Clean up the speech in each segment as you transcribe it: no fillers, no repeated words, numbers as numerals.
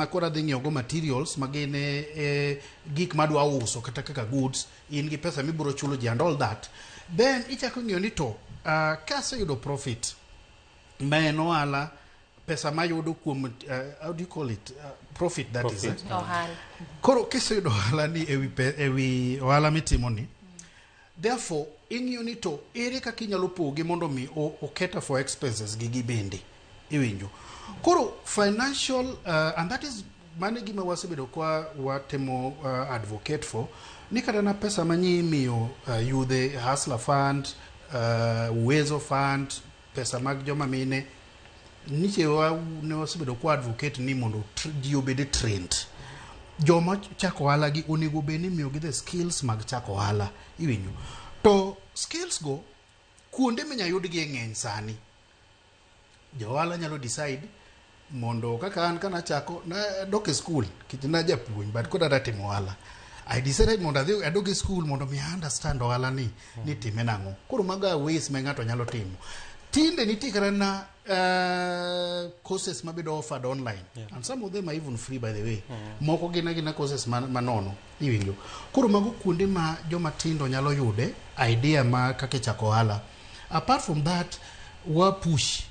akora dhi ng'iewo go materials magin gik madwa uso kata kaka goods, in gi pesa mibiro chulo ji and all that, then ichako ng'iyo ni to kaseyudo profit ma en ohala, pesa mayudo kuom how do you call it, profit that profit. Is ohala. Koro kiseyudo ohala ni ewi ohala mitimo ni, therefore ing'iyo ni to ere kaka inyalo poge mondo mi oketa for expenses gi bende iwinjo. Koro financial and that is mane gima wasebedo kwa watemo advocate for, ni kata na pesa manyi miyo yudhe hustler fund, uwezo fund, pesa mag joma mine, niche ne wasebedo kwa advocate ni mondo ji obede trained. Joma chako ohala gi onego bed ni miyo gi the skills mag chako ohala iwinjo. To skills go kuonde minya yudgi ng'eny sani. Jo ohala nyalo decide mondo kaka an kana chako na dok e school kit na japuonj but koda timo ohala, I decided mondo adhi adog e school mondo mi understand ohala ni time nang'o. Koro maga ways ma ng'ato nyalo timo. Tinde nitie kata na courses mabedo offered online, and some of them are even free by the way. Moko gina courses manono iwinjo. Koro mago kuonde ma joma tindo nyalo yude idea ma kaka chako ohala. Apart from that, we push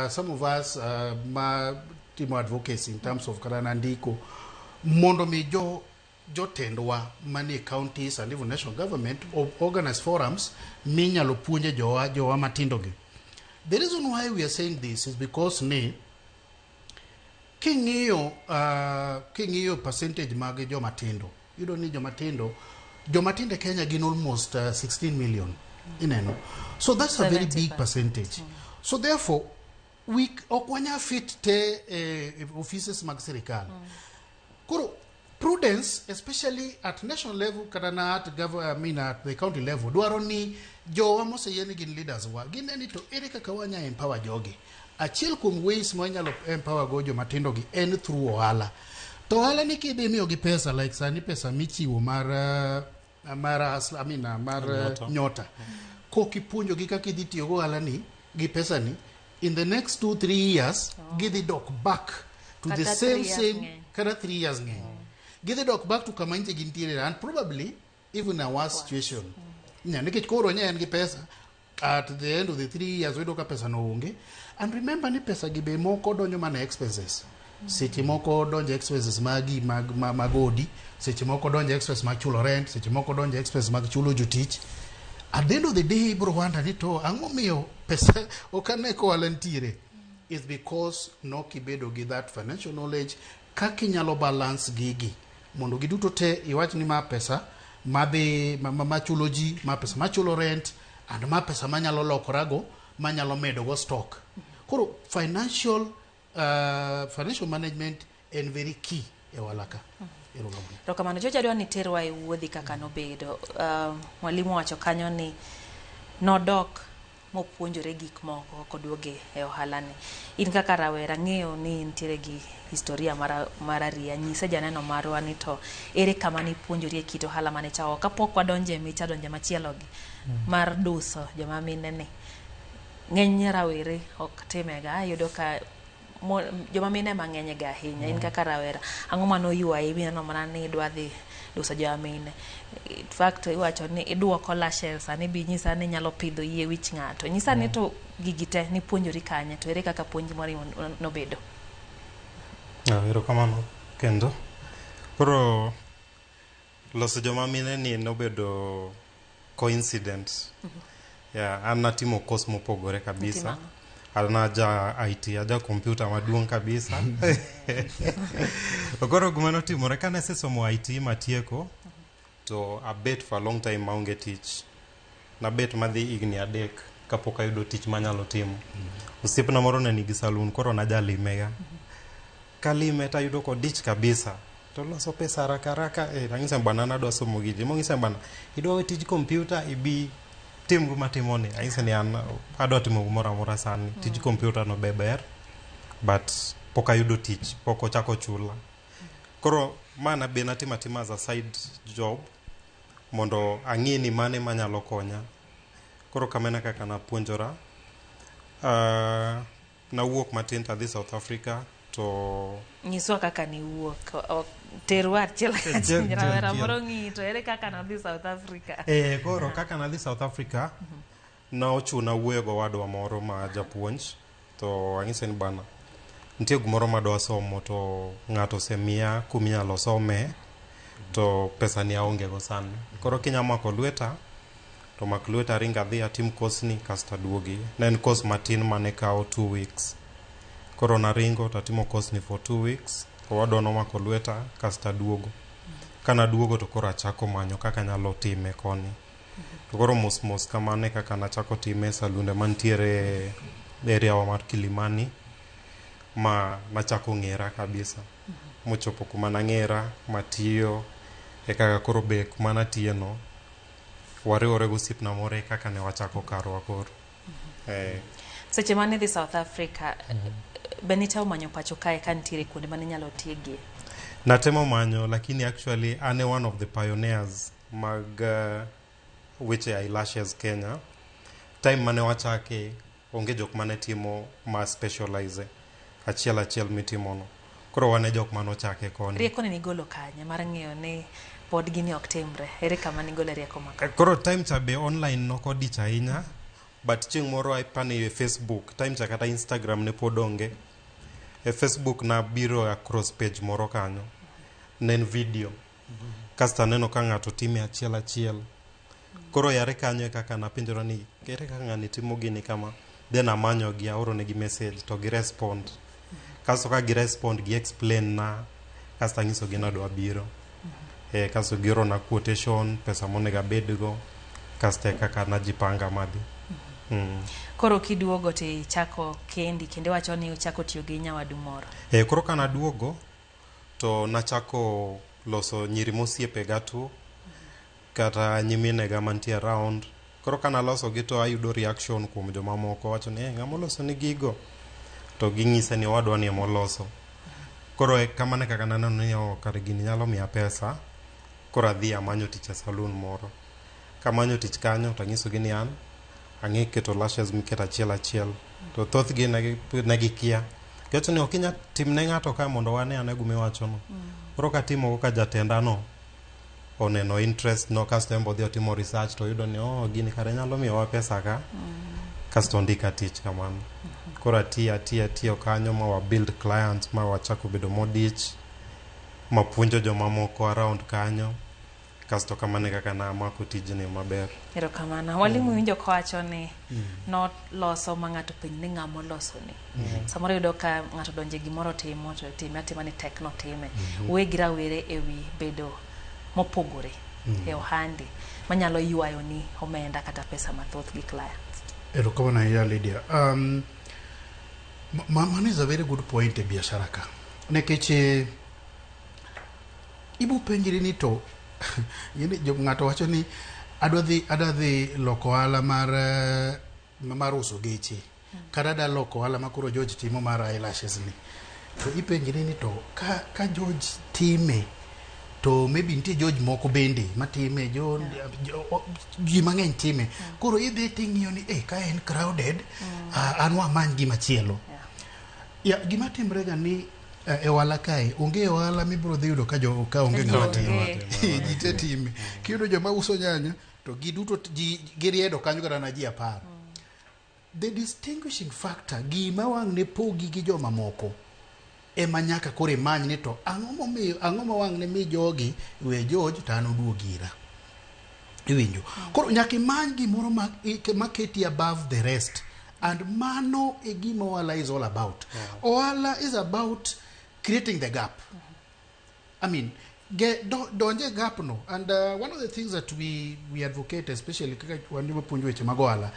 some of us ma timo advocacy in terms of kata nandiko mondo mi jotendwa mani counties and even national government organize forums minyalo puonje jowa matindo gi. The reason why we are saying this is because king'iyo percentage mag joma tindo, you don't need joma tindo Kenya gin almost 16 million ineno, so that's a very big percentage. So therefore we okwanya fit te offices mag serikal. Koro prudence, especially at national level kata na at the county level, dwaro ni jowa moseyeni gin leaders wa gineni to ere kaka wanya empower jogi. Achiel kuom ways ma nyalo empower go joma tindo gi en through ohala. To ohala ni kidhi miyo gi pesa like sani pesa michiwo mar nyota. Kokipuonjo gi kaka idhi tiyo go ohala ni gi pesa ni, in the next 2-3 years gidhi dok back to the same kata 3 years ng'eny. Gidhi dok back to kama inche gintiere and probably even a worse situation. Nikech koro en gi pesa, at the end of the 3 years wedo ka pesa no onge. And remember ni pesa gi be moko donjo mana expenses. Seche moko donjo expenses magi magodi, seche moko donjo expenses mag chulo rent, seche moko donjo expenses mag chulo jotich. At the end of the day bro wanda ni to ang'o miyo pesa okane ko walantiere, is because no kibedo gi that financial knowledge kaka inyalo balance gigi mondo giduto te iwach ni ma pesa machulo ji, ma pesa machulo rent, and ma pesa manyalo lokorago manyalo medo go stock. Koro financial management en very key e walaka. To kamano joja dwa ni terwa e wuodhi kaka nobedo. Mwalimu wacho kanyo ni nodok mopuonjore gik moko koduoge e ohala ni. In kaka rawera ng'eyo ni nitiere gi historia mara ria, nyise janeno marwa ni to ere kama ni puonjori e kit ohala mane chako kapok wadonje micha donje machielo gi mar duso joma mine ni. Ng'eny rawere ok timega, yudo ka joma mine mang'eny ga ahinya. In kaka rawera ang'o mano ywayi mineno mana ni idwa dhi duso joma mine? In fact iwacho ni iduoko lashes, ani bi nyisa ni nyalo pidho yie wich ng'ato. Nyisa ni to gigi te ni puonjori kanye, to ere kaka puonj mari nobedo? Ero kamano kendo. Koro loso joma mine ni nobedo coincidence. An natimo course mopogore kabisa. An aja IT, aja computer maduong' kabisa. Koro gima notimore ka nasesomo IT matieko, to abet for a long time maonge tich. Nabet madhi higni 3 kapok ayudo tich manyalo timo. Osiepna moro ne nigi saloon, koro naja limega. Kalime tayudo kodich kabisa. To loso pesa haraka nang'isa bana nadwa somo gigi. Mong'isa bana idwa we tij computer ibi tim guma timoni. Ang'isa ni an adwa timo gumoro amora sani. Tij computer no beber, but pok ayudo tich, pok ochako chula. Koro mana be natima as a side job mondo ang'e ni mane manyalo konya. Koro kamena kaka napuonjora. Nawuok matin tadhi South Africa, to nyiswa kaka ni wuok terwa achiel achiel rawera moro ng'i to ere kaka nadhi South Africa. Koro kaka nadhi South Africa na ochuna wuoyo go wadwa moro ma japuonj to ang'ise ni bana nitie gimoro madwa somo to ng'ato osemiya kuminyalo some to pesa ni aonge go sani. Koro kinya mako lweta to mak lweta ringa dhi atim course ni kasta duogi. Ne en course matin mane kao 2 weeks. Koro naringo tatimo course ni for 2 weeks. Wadwa nomako lweta kasta duogo. Kana duogo to koro achako manyo kaka nyalo time koni. To koro mos kamane kaka nachako time salunde mantiere area wa mar Kilimani ma nachako ng'era kabisa. Mochopo kuma nang'era matiyo kaka koro be kuma natieno wariwore gosipna more kaka ne wachako karwa koro. Seche mane dhi South Africa Benita umanyo pacho kae ka nitiere kuonde mane nyalo tiege. Natemo manyo lakini actually ane one of the pioneers mag weche eyelashes Kenya. Time mane wachake onge jok mane timo ma specialize achiel mitimono. Koro wane jok mane ochake koni. Rieko ni golo kanye mar ng'eyo ni pod gini ok timre. Ere kama ni golo rieko maka. Koro time cha be online noko dich ahinya. But chieng' moro apane e Facebook, time cha kata Instagram ne pod onge. E Facebook na biro across page moro kanyo. Nen video. Kasta neno ka ng'ato time achiel. Koro yare kanyo kaka napenjora ni ere kaka ng'ani timo gini kama. Then amanyo gi aoro ne gi message to gi respond. Kasto ka gi respond gi explain na kasta ngiso gi nadwa biro. Kasto giro na quotation pesa monega bedgo kasta kaka najipanga madhi. Koro kiduogo te chako kende wacho ni uchako tiyo gi nyawadu moro. Koro kana duogo to nachako loso nyiri mosiepe gatu kata nyimine ga mantie around. Koro kana loso gi to ayudo reaction kuom joma moko wacho ni ng'ama loso ni gigo to ging'ise ni wadwa ni moloso. Koro kamane kaka naneno ni kar gini nyalo miya pesa. Koro adhi amanyo tich e saloon moro. Kamanyo tich kanyo to ng'iso gi ni an ang'e keto lashes miketa achiel. To thoth gi negi kia. Keto ni okinya timne ng'ato ka mondo wane ane gumiwacho no. Koro katimo ka jatenda no oneno interest no kasto embo dhi otimo research to yudo ni gini kare nyalo miyowa pesa ka. Kasto ndika tich kamano. Koro atiyo kanyo ma wa build clients ma wachako bedo modich. Ma puonjo joma moko around kanyo. Kasto kamane kaka na amako tijni maber. Ero kamana. Walimu winjo kawacho ni not loso ma ng'ato penj ni ng'amo loso ni. Samoro yudo ka ng'ato donje gimoro timo to time atima ni tekno time. Wegi rawere ewi bedo mopogore e ohandi manyalo ywayo ni omenda kata pesa mathoth gi clients. Ero kamana ya Lydia. Man is a very good point e biashara ka. Nekech ibu penjiri ni to yini ng'ato wacho ni adwa dhi loko ohala mar uso geche kata da loko ohala ma koro George timo mar eyelashes ni to ipenjiri ni to ka George time to maybe nitie George moko bende matime ji mang'eny time koro idhi ting'iyo ni ka en crowded anwa many gima chielo gima timre ga ni e wala kae onge wala mibro dhi yudo ka onge ng'ama timo ji te time kiyudo joma uso nyanya to giduto giriedo kanyo kata na ji 10. The distinguishing factor gima wang' ne pogi gi joma moko ema nyaka kore many ni to ang'o ma wang' ne mi jogi we George to an oduogira iwinjo koro nyaka imany gimoro maketi above the rest and mano e gima ohala is all about. Ohala is about creating the gap. I mean, donje gap no. And one of the things that we advocate, especially when we punjo weche mag ohala,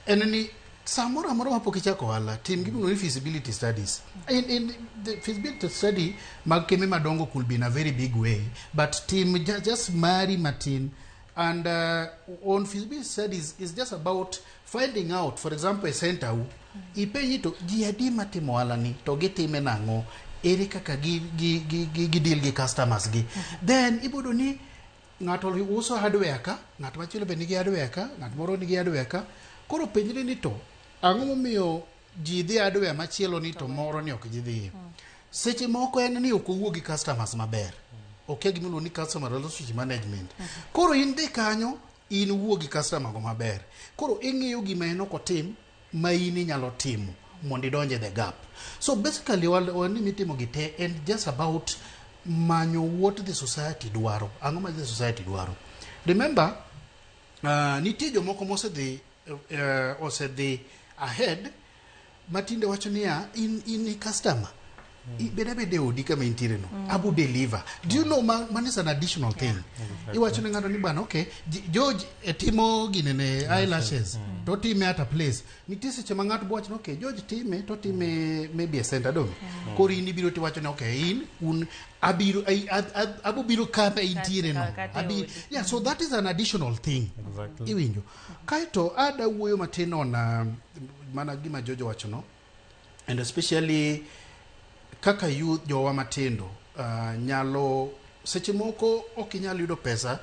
and ni samora amora mapokichako ohala, team give no feasibility studies. In the feasibility study, mag keme madongo could be in a very big way, but team just marry Martin. And on feasibility studies is just about finding out, for example, a center who ipenyi to jiadi matimo ohala ni to gitime nang'o ere kaka gi deal gi customers gi then ibodo ni ng'ato uso hardware ka ng'ato machielo be nigi hardware ka ng'ato moro nigi hardware ka koro penjre ni to ang'o momiyo ji dhi hardware machielo ni to moro ni ok ji dhi seche moko en ni ok owuo gi customers maber. Ok gimiluongo ni customer relationship management. Koro in dhi kanyo, in wuo gi customer go maber. Koro ing'iyo gima en ok otim ma in inyalo timo mondo idonje the gap. So basically wani mitimo gite and just about manyo what the society dwaro. Ang'o ma the society dwaro. Remember, nitie jomoko osedhi ahead matinde wacho niya in customer. Bede odi kama intiere no. Abu deliver. Do you know man is an additional thing? Iwacho ne ng'ato ni bana okay, George timo ginene eyelashes. To time at a place. Nitie seche ma ng'ato bwacho no okay, George time to time maybe a center dong. Koro in ibiro tiwacho ne okay, in abu biro kama intiere no. Yeah, so that is an additional thing. Exactly. Iwinjo. Kaito ada wuoyo matin on mana gima George wacho no. And especially kaka youth jowa matindo nyalo seche moko ok inyalo yudo pesa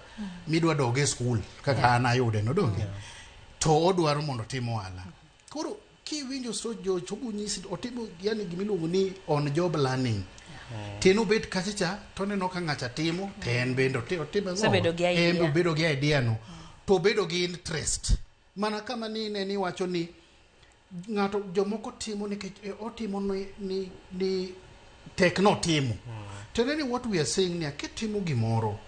midwa doge school kaka an ayude no donge to odwaro mondo timo ohala. Koro kiwinjo so jo chobu nyisi otimo yani gimiluongo ni on job learning. Teno bet kachacha to neno ka ng'acha timo ten bendo otimo bedo gi idea no to bedo gi interest mana kama ni wacho ni ng'ato jomoko timo nikech otimo ni tekno timo. Tell me what we are saying ni aketimo gimoro.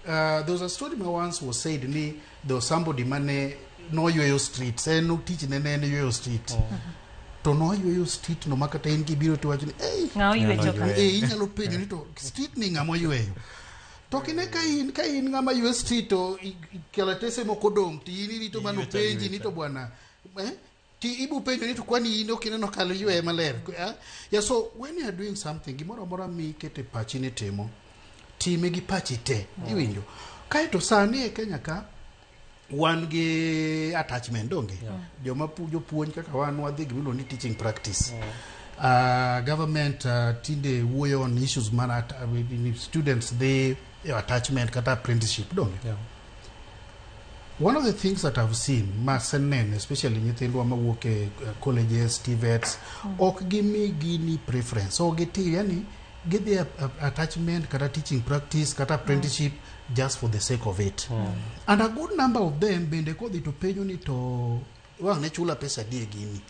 There was a story my once was said ni there was somebody mane no yweyo street. Say no teach ne yweyo street. To no yweyo street no makata in gibiro to wacho ni ng'awo yweyo ka. Inyalo penjo ni to street ni ng'amo yweyo. To kine ka in ng'ama yweyo street to kelatese moko dong ti in rito mano penji ni to bwana ti ibu penjo ni to kwani ino kineno kalo ywe maler. Yeah, so when you are doing something gimoro amora mi kete pachi ni timo time gi pachi te iwinjo kaito sani e Kenya ka wan gi attachment donge joma jopuonj kaka wan wadhi gimiluongo ni teaching practice. Government tinde wuoyo on issues mana students they attachment kata apprenticeship donge. One of the things that I've seen, Masanen, especially nyithindo mawuok e colleges, TVETs, ok gimi gini preference. So yani get the attachment, kata teaching practice, kata apprenticeship just for the sake of it. And a good number of them bende kodhi to penjo ni to wang ne chula pesa die gini.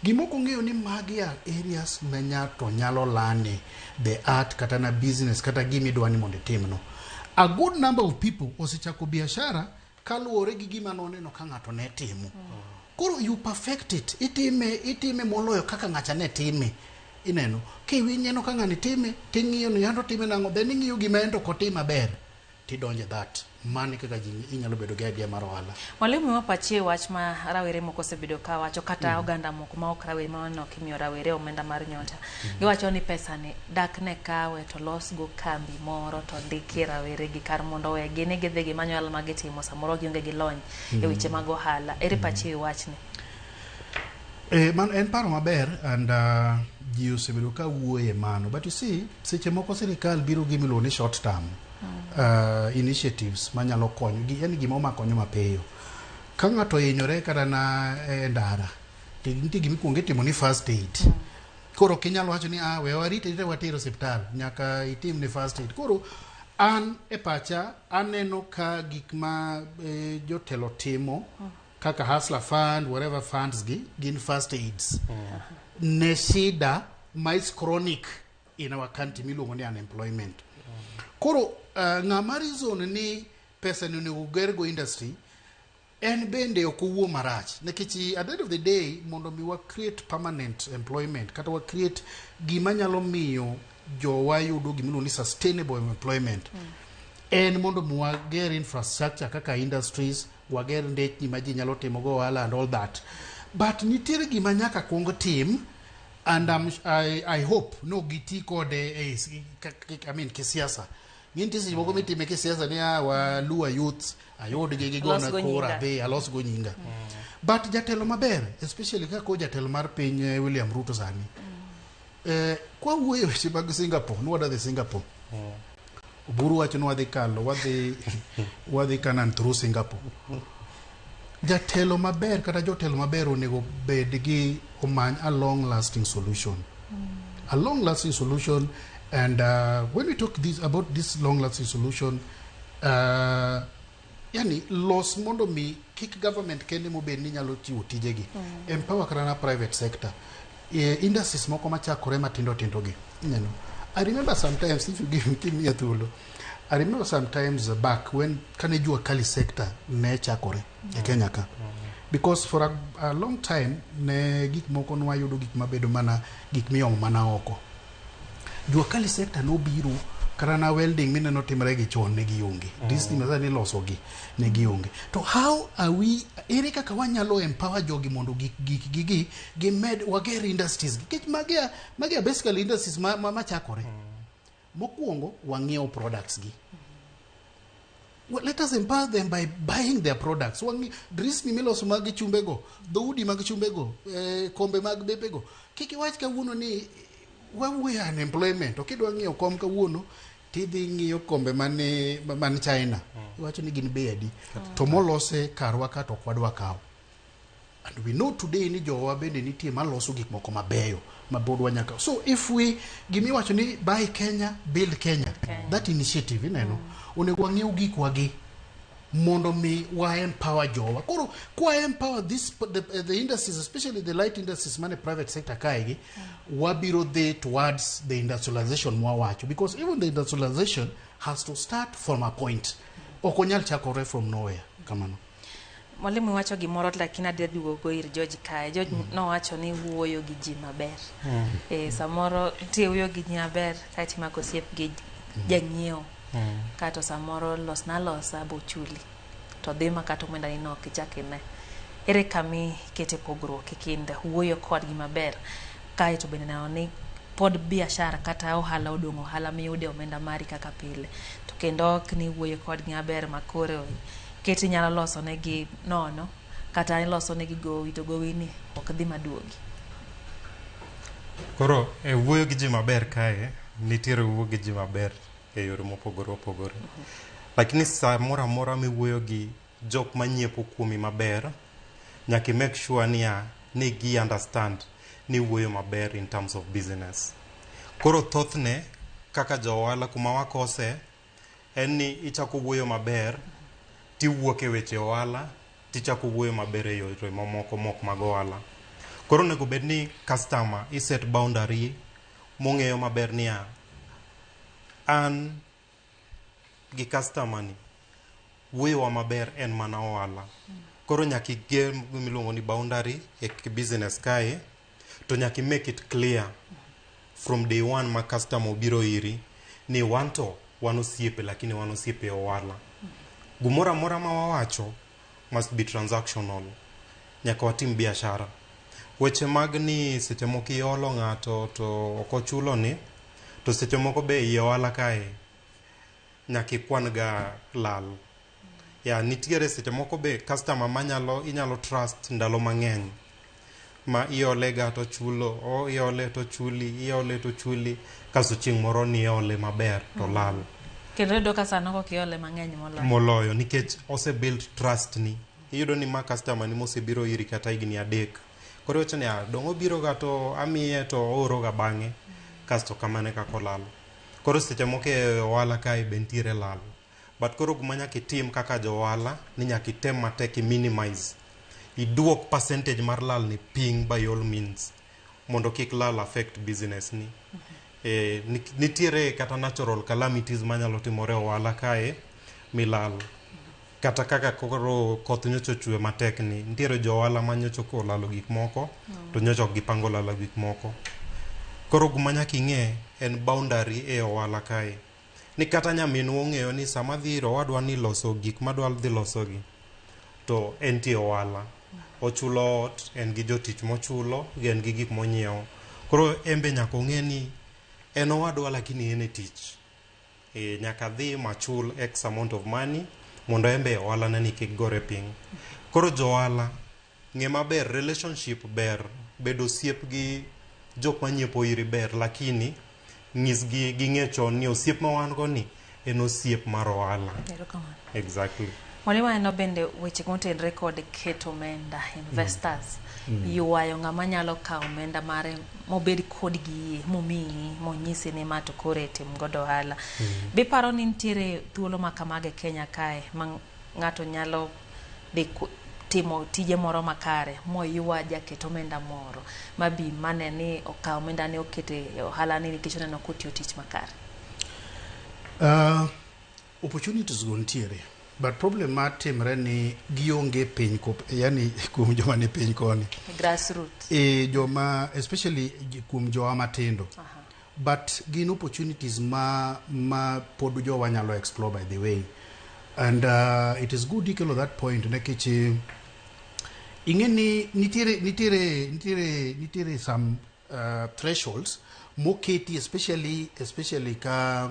Gimoko ng'eyo ni magi areas ma nyato nyalo lane the art kata na business kata gimi dwani mondo timno. A good number of people osechako biashara kaluore gi gima noneno ka ng'ato ne timo. Koro you perfect it. Itime moloyo kaka ng'acha ne time. Ineno. Kiwinjo ka ng'ani time, ting'iyo ni yando time nango, then ing'iyo gima ento kotima maber. Tidonje that. Mane kaka inyalo bedo gi idea mar ohala. Mwalimu wapachie wach ma rawere moko osebedo ka wacho kata oganda moko ma ok rawere ma no kimiyo rawere omenda mar nyota. Giwacho ni pesa ni dak ne kawe to los go kambi moro to ndiki rawere gi kar mondo we gine gidhi gi manyo ma gitimo samoro gionge gi lony e weche mag ohala. Ere pachie wach ni? Man en paro maber and ji osebedo ka wuoye mano. But you see, seche moko sirikal biro gi miluongo ni short term initiatives manyalo konyo gi yani gima makonyo mapiyo. Ka ng'ato hinyore kata na ndara nitie gima ikuongo itimo ni first aid. Koro kinyalo wacho ni we warite watero hospital nyaka itim ni first aid. Koro an e pacha aneno ka gik ma jotelo timo kaka Hustler Fund, whatever funds gin first aids. Ne shida ma is chronic in our country miluongo ni unemployment. Koro ng'ama reason ni pesa ni ugergo industry en bende okuwo marach nikech at the end of the day mondo mi wa create permanent employment kata wa create gima nyalo miyo jowa yudo gimiluongo ni sustainable employment en mondo mi wa ger infrastructure kaka industries wager ndechni ma ji nyalo timo go ohala and all that. But nitiere gima nyaka kuong tim and I hope no giti kode I mean kisiasa. Nginti si moko mitime kisiasa ni wa Luo youth ayod gi gona kora be alos go nyinga. But jatelo maber especially ka ko jatelo mar piny William Ruto sani. Kwa wuoyo weche mag Singapore, no wada the Singapore. Oburu wacho no wadhi kalo, wadhi kanan through Singapore. Jatelo maber kata jotelo maber onego bed gi omany a long lasting solution. a long-lasting solution. And when we talk about this long-lasting solution, yani los mondo mi kick government kende mo be ni nyalo chiwo tijegi, empower karana private sector, industries moko machakore matindo gi. I remember sometimes, if you give me a thulo, I remember sometimes back when kanejua kali sector ne chakore e Kenya ka. Because for a long time ne gik moko nwa yudo gik mabedo mana gik miyong mana oko. Jua kali sector no biro karana welding mine no timre gi chon ne gionge. This thing ni loso gi ne gionge. To how are we erika kawanyalo empower jogi mondo gi med wager industries. Kech magia basically industries ma chakore. Mokuongo wang'iew products gi. Well, let us empower them by buying their products. Dris mimeloso mag chumbego, dhoudi mag chumbego, kombe mag bepego. Kiki wach kawuono ni we are unemployment. Okidwa ng'iew kom kawuono tidhi ng'iyo kombe man China. Iwacho ni gin bedi. To molose karwa ka to kwadwa kaw. And we know today ni jowa bende nitie maloso gik moko mabeyo mabodwa nyaka. So if we give me wacho ni buy Kenya, build Kenya. That initiative ineno. Onego wang'iew gik wagi mondo mi wa empower jowa. Koro kwa empower the industries, especially the light industries mane private sector kaigi, wabiro they towards the industrialization mwawacho, because even the industrialization has to start from a point. Okonyal chakore from nowhere kamano. Mwalimu wacho gimoro lakini adhi duogo ir George kae. George no wacho ni wuoyo gi ji maber. Samoro tie wuoyo gi ji maber ka timako siep gi janyiewo. Kato samoro losa bochuli. To dhima kato mwenda ni no kichakine. Ere kami kete pogruok e kind wuoyo kod gi maber. Kae to bende naoni pod biashara kata ohala odong' ohala miyude omenda mari kaka pile. To kendo ok ni wuoyo kod gi maber makore keti nyalo loso negi nono kata iloso negi gowi to gowi ni ok dhi maduogi. Koro wuoyo gi ji maber kae nitiere wuoyo gi ji maber e yore mopogore. Lakini samoro amora miwuoyo gi jok manyiepo kuomi maber, nyaka make sure ni gi understand ni wuoyo maber in terms of business. Koro thothne kaka johala kuma wakose en ni ichako wuoyo maber, tiwuok e weche ohala, tichako wuoyo maber e yore mamoko mok mag ohala. Koro nego bed ni customer iset boundary mong'eyo maber ni an gi customer ni wuoyo wa maber en mana ohala. Koro nyaka igem gimiluongo ni boundary e business kae, to nyaka make it clear from day one ma customer obiro iri ni wanto wanosiepe lakini wanosiepe ohala. Gumora amora ma wawacho must be transactional. Nyaka watim biashara. Weche mag ni seche moko iolo ng'ato to okochulo ni, to seche moko be i ohala kae nyaka ikwan ga lal. Nitiere seche moko be customer inyalo trust ndalo mang'eny. Ma iole ga to chulo, iole to chuli, kaso chieng' moro ni iole maber to lal. Kendo do ka sano ko kiole mang'eny moloyo nikech ose build trust ni. Iyudo ni ma customer ni mosebiro iri kata higni 3. Koro wacho ni dong' obiro ga to amiye to ooro ga bang'e, kasto kamane kako lal. Koro seche moko e ohala kae be ntiere lal. But koro gima nyaka itim kaka jo ohala ni nyaka item matek minimize. Iduok percentage mar lal ni ping by all means mondo kik lal affect business ni. Nitiere kata natural calamities manyalo timore ohala kae milal. Kata kaka koro koth nyocho chwe matek ni, nitiere jo ohala manyocho ko lalo gik moko, to nyocho gipango lalo gik moko. Koro gima nyaka ing'e en boundary e ohala kae. Ni kata nyaminwa ong'eyo ni sama dhiro wadwa ni loso gik madwa dhi loso gi, to en tie ohala. Ochulo ot, en gi jotich mochulo, en gi gik monyiewo. Koro embe nyaka ong'e ni en owadwa lakini en e tich. Nyaka dhi machul X amount of money mondo embe ohala nani kik gore piny. Koro jo ohala ng'e maber, relationship ber, bedo osiep gi jok manyiepo iri ber, lakini ng'is gi ng'e chon ni osiep ma wan go ni en osiep mar ohala. Exactly. Mwalimu eno bende weche motenre kod keto omenda investors yuwayo ng'ama nyalo kawo omenda mare mobed kod gi momiyi monyisi ni ma to kore tim godo ohala. Biparo ni nitiere thuolo ma kamage Kenya kae ma ng'ato nyalo dhi timo tije moro makare moywa jaket omenda moro mabi mane ni okawo omenda ne okete ohala ni nikech oneno kotiyo tich makare. Opportunities go nitiere, but problem matimre ni gionge piny yani kuom joma ni piny koni Grassroots. Joma especially kuom jowa matindo. But gin opportunities ma pod jowa nyalo explore by the way, and it is good ikelo that point nekech ingeni nitiere some thresholds moketi especially ka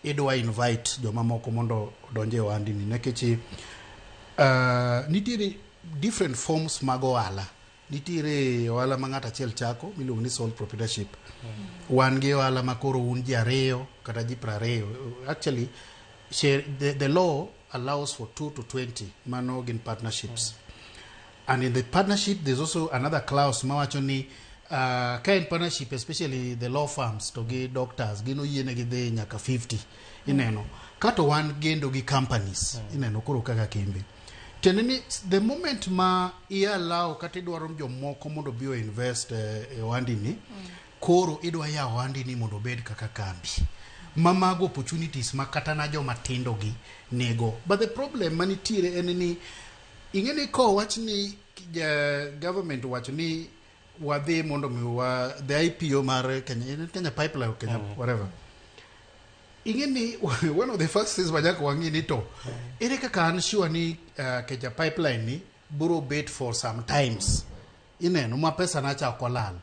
idwa invite joma moko mondo donje ohandi ni nekech nitiere different forms mag ohala. Nitiere ohala ma ng'ato achiel chako miluongo ni sole proprietorship. Wan gi ohala ma koro un ji ariyo kata ji 20. Actually the law allows for 2 to 20 mano gin partnerships. And in the partnership there's also another clause mawacho ni ka in partnership, especially the law firms to gi doctors gino yiene gi dhi nyaka 50 ineno kato wan gendo gi companies ineno koro kaka kembe teneni the moment ma allow kata idwaro jomoko mondo bio invest e ohandi ni koro idwa ya ohandi ni mondo bed kaka kambi mamago opportunities makata na joma tindo gi nego. But the problem manitiere en ni ingeni ko wachni government wachni wadhi mondo miwa the IPO mar Kenya Pipeline Kenya whatever. Ingeni one of the first things wajako wangini to ere kaka an sure ni Kenya Pipeline ni buro bet for some times ineno ma pesa na cha kolal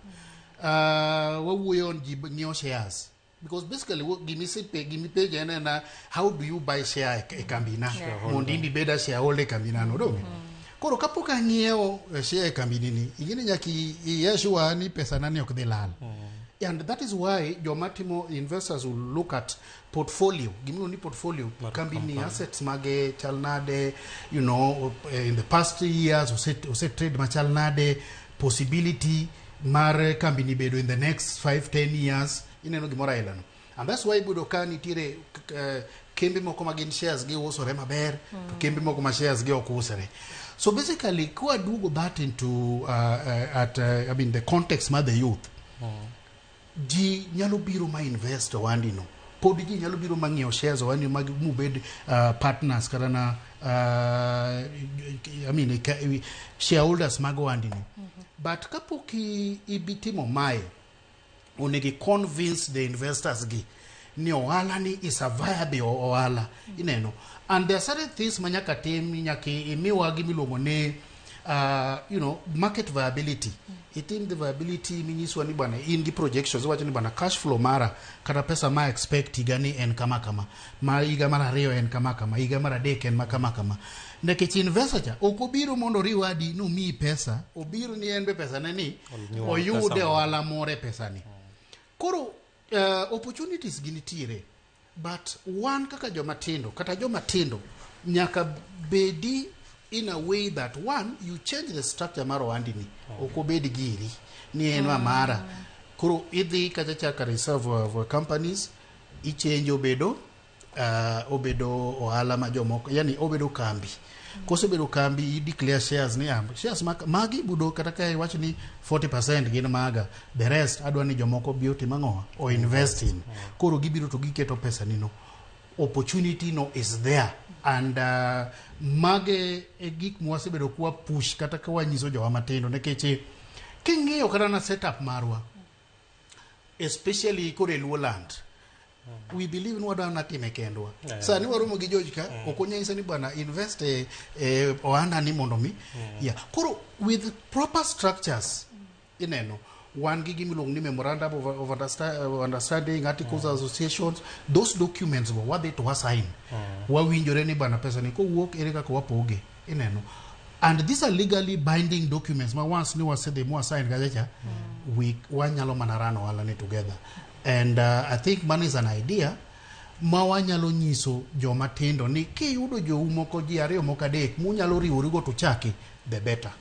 wawuoyo ngiewo shares because basically gimi page na how do you buy share e kambina mondo indi beda shareholder kambina no do koro kapok angiewo share kambini ni ingine nyaki yeshua ni pesa nani ok dhi lal. And that is why jomatimo investors will look at portfolio gimino ni portfolio kambini assets mage chalnade you know in the past 3 years ose trade machalnade possibility mar kambini bedo in the next 5-10 years ineno gimora ilano. And that's why budo ka nitire kembe moko magin shares gi usore maber to kembe moko ma shares gi ok usore. So basically kwa dugo that into I mean the context ma the youth ji nyalo biro ma invest ohandi no pod ji nyalo biro ma ngiewo shares ohandi mag mubed partners kata na I mean shareholders mag ohandi ni. But kapok ibitimo mae onegi convince the investors gi ni ohala ni is a viable ohala ineno. And there are certain things manyaka tim nyaki imiwa gimiluongo ni you know market viability. Itim the viability minyiswa ni bwana in gi projections wacho ni bwana cash flow mara kata pesa ma expect igani en kama ma iga mara riyo en kama iga mara dek en kama nekech investor cha okobiro mondo riwadi no mi pesa obiro ni en be pesa nani oyude ohala more pesa ni koro opportunities ginitiere. But one kaka jomatindo kata jomatindo nyaka bedi in a way that one you change the structure mar ohandi ni okobedi giri ni en mara koro idhi kata chaka reserve of companies ichange obedo ohala ma jomoko yani obedo kambi kose bedo kambi declare shares ni shares magi budo kata kai wacho ni 40% gin maga the rest adwa ni jomoko beauty mangoa o invest in koro gibiro to giketo pesa nino opportunity no is there and mage gik mwasebedo kwa push kata ka wanyiso jowa matindo nekech kingiyo kata na setup marwa especially kore Luoland we believe in wadana time kendwa sani warumo gi George ka okonyisa ni bwana invest ohanda ni mondo mi koro with proper structures ineno one gi gimilong ni memorandum of understanding articles of associations those documents were what they to assign wawinjore ni bwana pesa ni ko wuok ere kaka wapoge ineno. And these are legally binding documents ma once ni wasede mo assign gajecha we wanyalo manarano wala ni together. And I think money is an idea ma wanyalo nyiso joma tindo ni kiyudo jou moko ji ariyo moko adek munyalo riworigo to chaki the better.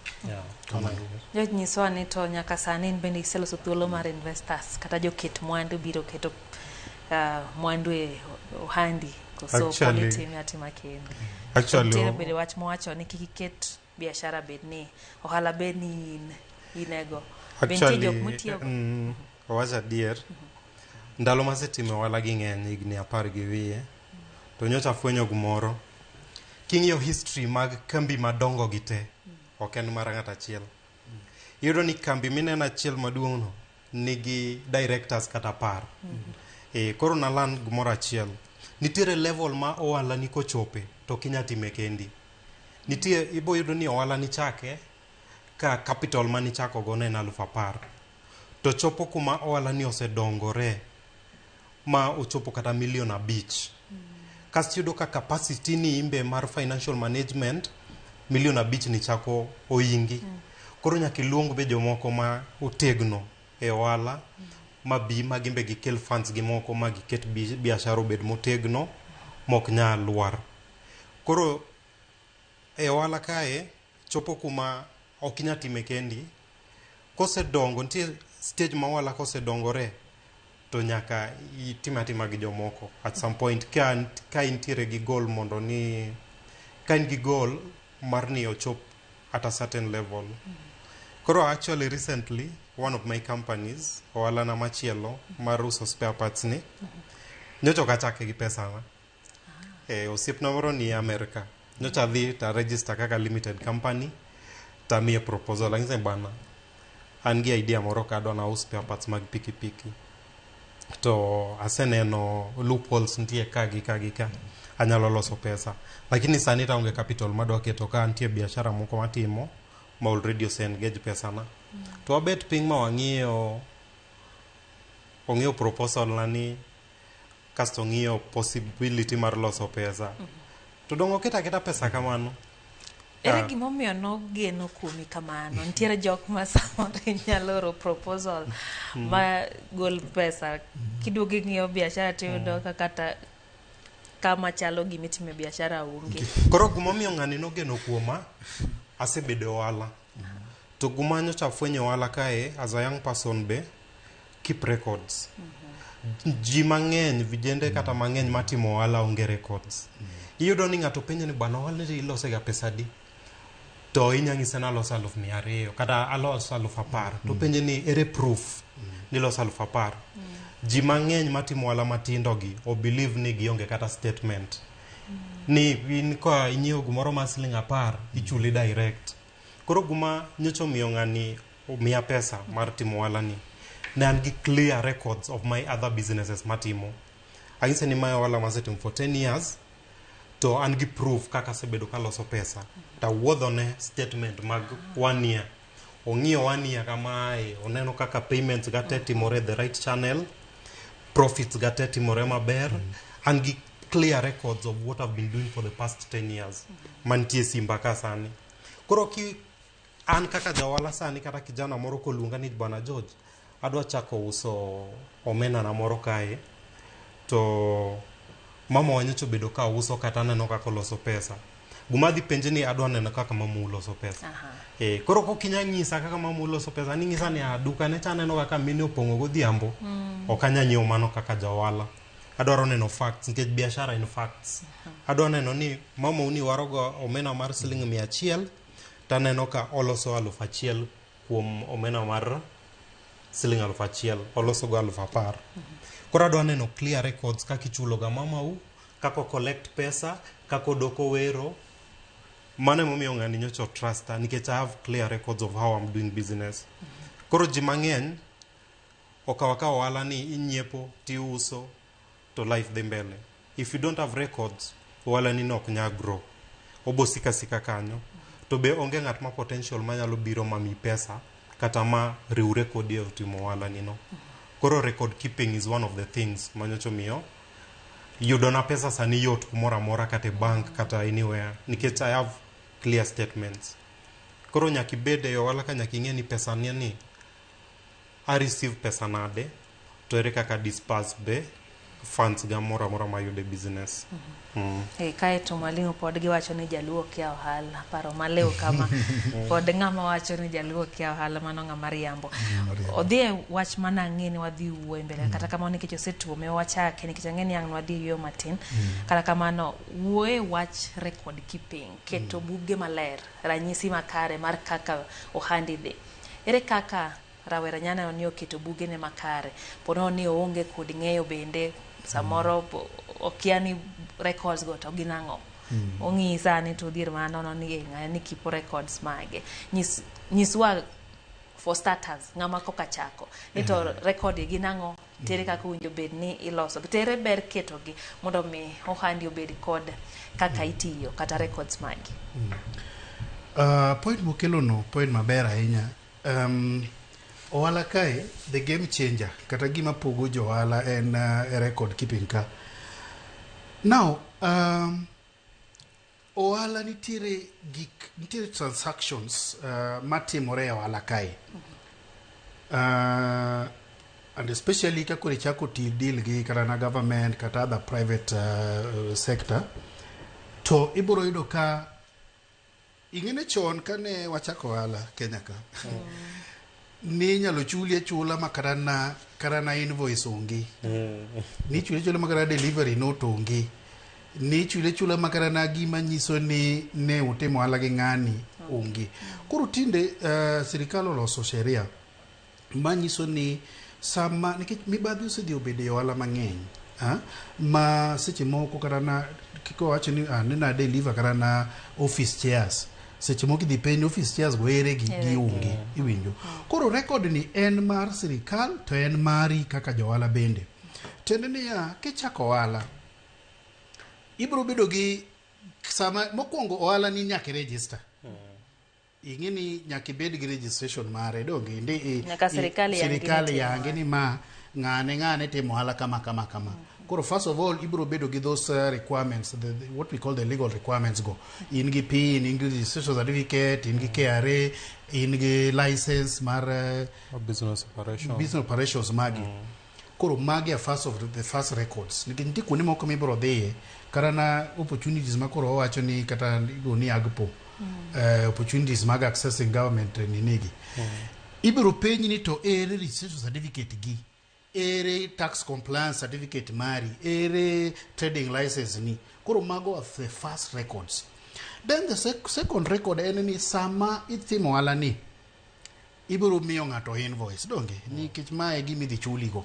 Jo nyisowa ni to nyaka sani in bende iseloso thuolo mar investors kata joket mwandu biro keto mwandu e ohandi koso politim atima kendo. Actually bende wach mowacho ni kikiket biashara bed ni ohala bed ni inego. Actually jok mutiyo owacho adier ndalo masetimo ohala gi ng'eny higni 10 gi wiye to nyocha fwenyo gimoro king'iyo history mag kambi madongo gi te ok en mar ng'at achiel. Iyudo ni kambi mineno achiel maduong'no nigi directors kata 10. Koro nalan gimoro achiel. Nitiere level ma ohala ni kochope to kinyatime kendi. Nitie ibo yudo ni ohala ni chake ka capital mani chako go ne 10,000 to chopo kuma ohala ni osedongore ma ochopo kata 5 million. Kasi yudo ka capacity ni imbe mar financial management 5 million ni chako oingi. Koro nyaka iluong be jomoko ma otegno e ohala ma bi ma gimbe gikel funds gi moko ma giket biashara obed motegno mok nyal luar. Koro e ohala kae chopo kuma ok inyatime kendi. Kosedongo nitie stage ma ohala kosedongore to nyaka itimatima gi jomoko at some point ka intiere gi goal mondo ni ka in gi goal mar ni ochop at a certain level. Koro actually recently one of my companies ohala na machielo mar uso spare parts ni nyocha kachake gi pesa na osiepna moro ni America nyocha dhi ta register kaka limited company ta miye proposal lakini bana an gi idea moro ka adwa na us spare parts mag pikipiki to aseneno loopholes nitie ka anyalo loso pesa lakini sani taonge capital madwa keto ka nitie biashara moko matimo ma already engage pesa na to abet ping ma ong'iyo proposal nani kasto ng'iyo possibility mar loso pesa to dongo keta pesa kamano. Ere gimomiyo nogeno kuomi kamano? Nitiere jok ma samoro nyalo oro proposal ma gol pesa kiduogo ng'iyo biashara tiyudo kata kama chalo gimitime biashara onge. Koro gimomiyo ng'ani nogeno kuoma asebedo ohala. To gumanyo chafwenyo ohala kae as a young person be keep records. Ji mang'eny vijende kata mang'eny matimo ohala onge records. Iyudo ni ng'ato penjo ni bwana ohala ni ilose ga pesa di to inyang'ise na loso 200,000 kata aloso 10,000 to penjo ni ere proof ni loso 10,000. Ji mang'eny matimo ohala matindo gi o believe ni gionge kata statement ni in ko inyiewo gimoro ma siling 10 ichuli direct. Koro guma nyocho miyo ng'ani miya pesa mar timo ohala ni ne an gi clear records of my other businesses matimo. Anyise ni mayo ohala masetimo for 10 years to an gi proof kaka sebedo ka loso pesa ta wuodho ne statement mag 1 year ong'iyo 1 year kamae oneno kaka payments gate timore the right channel, profits gate timore maber, an gi clear records of what I've been doing for the past 10 years mantie simba ka sani. Koro ki an kaka jawala sani kata kijana moro kolunga ni bwana George adwa chako uso omena na moro kae to mama wanyocho bedo ka uso kata neno kaka loso pesa. Gumadhi penje ni adwa neno kaka mama uloso pesa. Koro kokinya ng'isa kaka mama uloso pesa ni ng'isa ni aduka ne cha neno kaka mini opongo godhiambo okanya nyiewo mano kaka jawala. Adwaro neno facts nikech biashara in facts. Adwa neno ni mama uni warogo omena mar siling 100 taneno ka oloso 1,000 kuom omena mar siling 1,000 oloso go 10,000. Koro adwa neno clear records kaka ichulo ga mama u kako collect pesa kako doko wero. Mane momiyo ng'ani nyocho trust nikech I have clear records of how I'm doing business. Koro ji mang'eny okawaka ohala ni inyiepo ti uso to life dhi mbele. If you don't have records ohala ni nok nya grow. Obo sika kanyo to be onge ng'at ma potential manyalo biro mami pesa kata ma riure kodi e timo ohala ni no. Koro record keeping is one of the things manyocho miyo yudo na pesa sani yot kumora mora kata bank kata anywhere nikech I have clear statements. Koro nyaki bede yo wala ka nyaki ng'e ni pesa ni I receive pesa nade to ere kaka disperse be funds ga moro amora mayude business. Kae to mwalimu pod giwacho ni jaluo kia ohala, paro maleo kama pod ng'ama wacho ni jaluo kia ohala, mano ng'ama riambo. Odhi wach mana ng'eni wadhi wuoyo mbele, kata kamano nikech osetuome wachake nikech ang'eni ang' wadhi yueyo matin. Kata kamano wuoyo wach record keeping, keto buge maler, ranyisi makare mar kaka ohandi dhi. Ere kaka rawera nyana ni oketo buge ne makare, pono ni oonge kod ng'eyo bende samoro okiani records go to ginango. Ong'isa ni to dir mano no ni ng'ani keep records mage. Nyiswa for starters ng'ama koka chako. Ito record ginango tere kaka winjo bed ni iloso. Tere ber keto gi mondo mi ohandi obed kod kaka itiyo kata records mage. Point mokelo no point maber ahinya. Ohala kae the game changer kata gima pogo jo ohala en record keeping ka. Now ohala nitiere transactions matimore e ohala kae. And especially ka kore chako deal gi kata na government kata other private sector, to ibiro yudo ka ing'ene chon kane wachako ohala Kenya ka. Ni nyalo chuli chula makarana invoice onge. Ni chula makara delivery note onge. Ni chula makarana gima nyiso ni ne utimo ohala gi ng'ani onge. Koro tinde sirikal oloso sheria manyiso ni sama nikech mibadhi osedhi obede ohala mang'eny. Ma seche moko karana kiko wacho ni na deliver karana office chairs. Seche moko dhi penjo office chairs go ere gi onge iwinjo. Koro record ni en mar sirikal to en mari kaka johala bende. Tende ni kichako ohala ibro bedo gi sama mokwongo ohala ni nyaka register. Ing'eni nyaka bed gi registration mare donge nyaka sirikal yange ni ma ng'ane timo ohala kama. Koro first of all ibro bedo gi those requirements, what we call the legal requirements go. In gi PIN, in gi registration certificate, in gi KRA, in gi license mar business operations magi. Koro magi are the first records. Nikech kuonde moko mibro dhiye karana opportunities ma koro wacho ni kata ni agpo. Opportunities mag accessing government nigi. Ibro penji ni to ere registration certificate gi. Ere tax compliance certificate mari, ere trading license ni. Koro mago are the first records. Then the second record en ni sama itimo ohala ni ibiro miyo ng'ato invoice donge ni kech mae gimi dhi chuli go.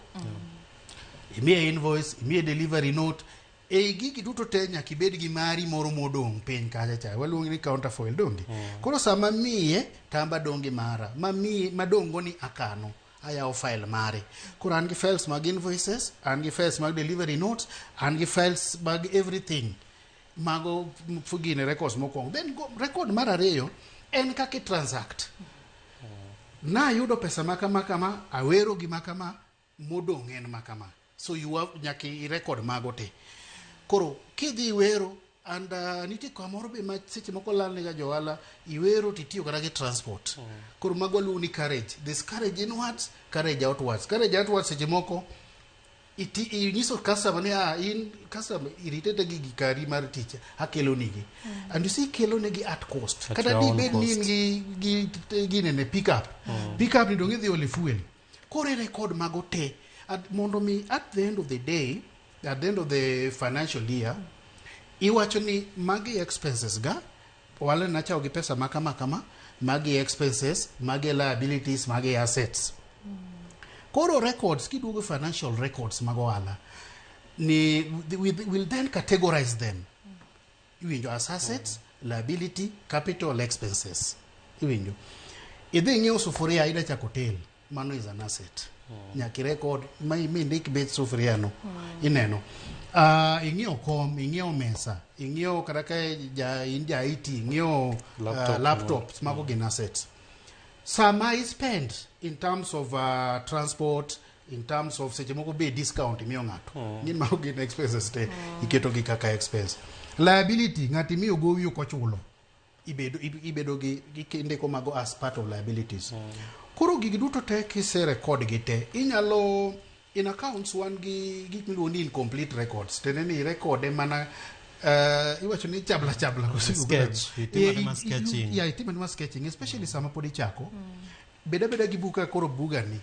Imiye invoice, imiye delivery note, gigi duto te nyaka ibed gi mari moro modong' piny kacha cha waluongo ni counterfoil donge. Koro sama miye tamba donge mara madongo ni akano ayaw file mare. Koro an gi files mag invoices, an gi files mag delivery notes, an gi files mag everything mago fugine records mokwongo. Then record mar ariyo en kaka transact. Na yudo pesa makama awero gi makama modong' en makama. So you have nyaka record mago te. Koro kidhi wero and nitie kamoro be seche moko lal ne ga johala iwero titiyo kata gi transport. Koro mago lu ni carriage. This carriage inwards, carriage outwards. Carriage outwards seche moko inyiso customer ni in customer irritate gi kari mar tich akelo nigi. And you see kelo nigi at cost. Kata di bed ni gi ne pick up ni donge dhi ole fuel. Koro record mago te mondo mi at the end of the day, at the end of the financial year, iwacho ni magi expenses ga wale nachao gi pesa makama magi expenses, magi liabilities, magi assets. Koro records kidugo financial records mago wala ni will then categorize them. Iwinjo as assets, liability, capital, expenses. Iwinjo idhi ng'iewo sufuria ida chako hotel, mano is an asset. Nyaki record mi ndik bet sufuria no ineno. Ing'iewo kom, ing'iewo mesa, ing'iewo kata ka ja IT, ing'iewo laptops mago gin assets. Sama I spend in terms of transport, in terms of seche moko be discount imiyo ng'ato. Gin mago gin expenses te iketo gi kaka expense. Liability ng'ati miyo gowi ok ochulo. Ibedo gi ndiko mago as part of liabilities. Koro gigi duto te kise record gi te inyalo in accounts wan gi gik miluongo ni incomplete records tene ni record mana iwacho ni chabla sketch itimo ma sketching especially sama pod ichako beda gi buka koro bugani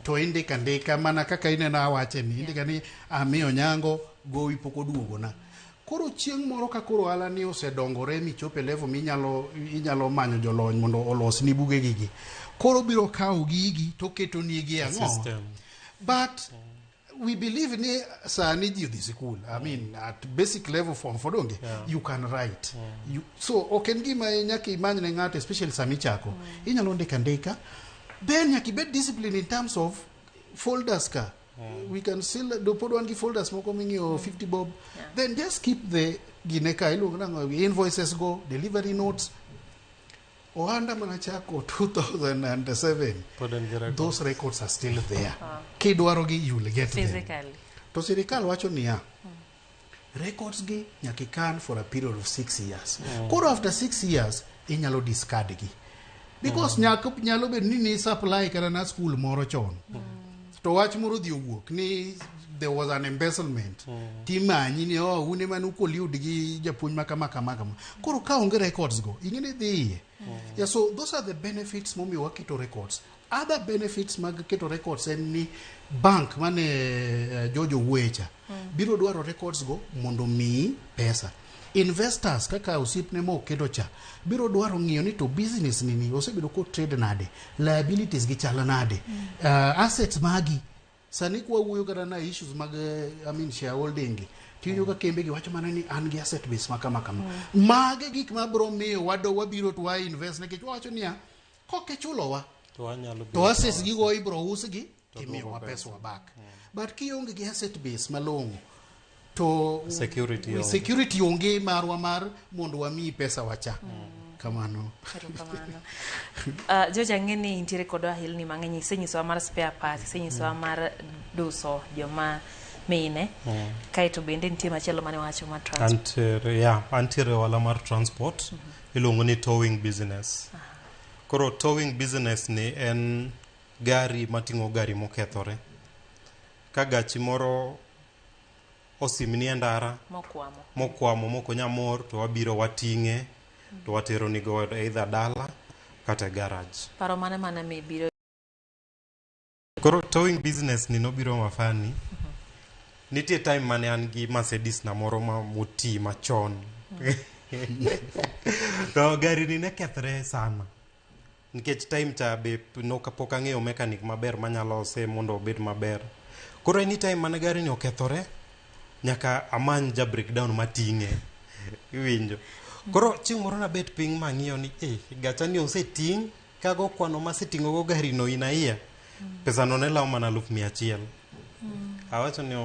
to indika mana kaka ineno awache ni indika ni amiyo nyango gowi pok oduogona koro chieng' moro ka koro ohala ni osedongore michope level inyalo manyo jolony mondo olos ni buge gigi koro biro kawo gigi to keto nigi ang'o but we believe ni sani ji dhi school I mean at basic level form for donge you can write so oken gima nyaka imany ne ng'ato especially sami chako inyalo ndika then nyaka ibed discipline in terms of folders ka we can still do pod one gi folders moko ming'io 50 bob then just keep the gine ka iluongo nang'o invoices go delivery notes ohanda manachako 2007 those records are still there kidwaro gi you will get physically to sirikal wacho niya records gi nyaka kan for a period of 6 years koro after 6 years inyalo discard gi because nyalo bed ni supply kana na school moro chon to wach moro dhi owuok ni there was an embezzlement timanyi ni une manu koliud gi japuonj makama koro ka onge records go ing'eni dhi yeah so those are the benefits momiwa keto records other benefits mag keto records en ni bank mane Jojo Wecha biro dwaro records go mondo mi pesa investors kaka osipne mo kedo cha biro dwaro ng'iyo ni to business nini osebedo ko trade nade liabilities gi chala nade assets magi sani kwa wuyo kata na issues mag I mean shareholding tiyo ka kembe gi wacho mana ni an gi asset base makama mage gik ma bro miyo wabiro to invest nekech wacho niya koke chulowa to assets gi go ibro usgi timiyo wa pesa wa back but kionge gi asset base malong'o to security onge marwa mar mondo wami pesa wacha kamano Joja ng'eni intiere kodwa hilni mang'eny isenyisowa mar spare parts isenyisowa mar duso joma mine kaeto bende nitie machielo mane wacho mar transport antiere wala mar transport iluongo ni towing business koro towing business ni en gari mating'o gari mokethore ka gachi moro osimni e ndara mokwamo mokonyamor to wabiro wating'e to watero ni go either dala kata garage paro mane mibiro koro towing business ni nobiro mafani nitie time mane an gi Mercedes na moro moti machon to gari ni ne kethre sana nikech time cha be no kapok ang'eyo mechanic maber manyalo lose mondo obed maber koro anytime mane gari ni okethore nyaka amany ja breakdown mating'e iwinjo koro chieng' moro nabet piny mang'iyo ni gacha ni oseting' kago kwano maseting'o go gari no inaiya pesa no ne lawo mana 100,000 awacho ni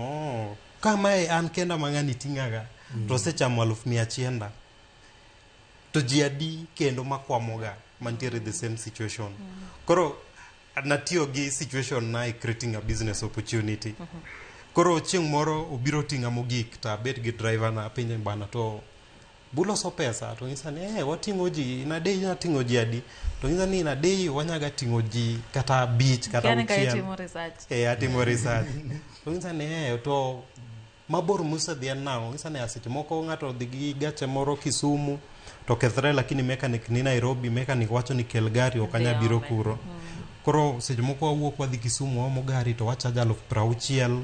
kamae an kenda mang'ani ting'aga to osechamo 100,000 to ji adi kendo makwamoga mantiere the same situation koro natiyo gi situation na creating a business opportunity koro chieng' moro obiro ting'a mogik ta bet gi driver na pinje bana to buloso pesa to ng'isa ni wating'o ji na dei nating'o ji adi to ng'isa ni na dei wanyaga ting'o ji kata beach kata uchiel atimo research to ng'isa ni to mabor musa dhi nang'o ng'isa ni aseche moko ng'ato dhi gi gache moro Kisumu to kethre lakini mechanic ni Nairobi mechanic wacho ni kel gari okanya biro kuro koro seche moko wawuok wadhi Kisumu omo gari to wachaja 60,000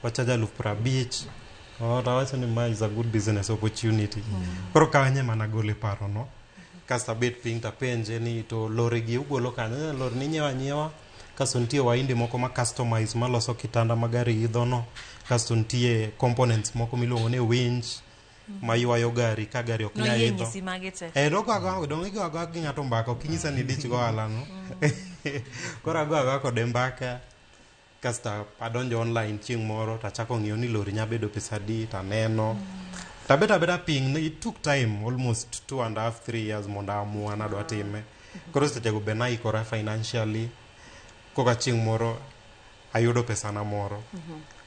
wachaja 50,000 wacho ni ma is a good business opportunity koro kanye mana gole paro no kasta bet ping ta penje ni to lori gi ugolo kanyo lori ni nyiewa kasto nitie waindi moko ma customize maloso kitanda magari idhono kasto nitie components moko miluongo ni winch maywayo gari ka gari ok nya idho dongi go gi ng'ato mbaka kinyisa ni dich go alano koro go kode mbaka kasta adonjo online chieng' moro tachako ng'iyo ni lori nya bedo pesa di taneno tabeta ping it took time almost 2.5-3 years mondo amua nadwa time koro sechego be naikora financially koka chieng' moro ayudo pesa na moro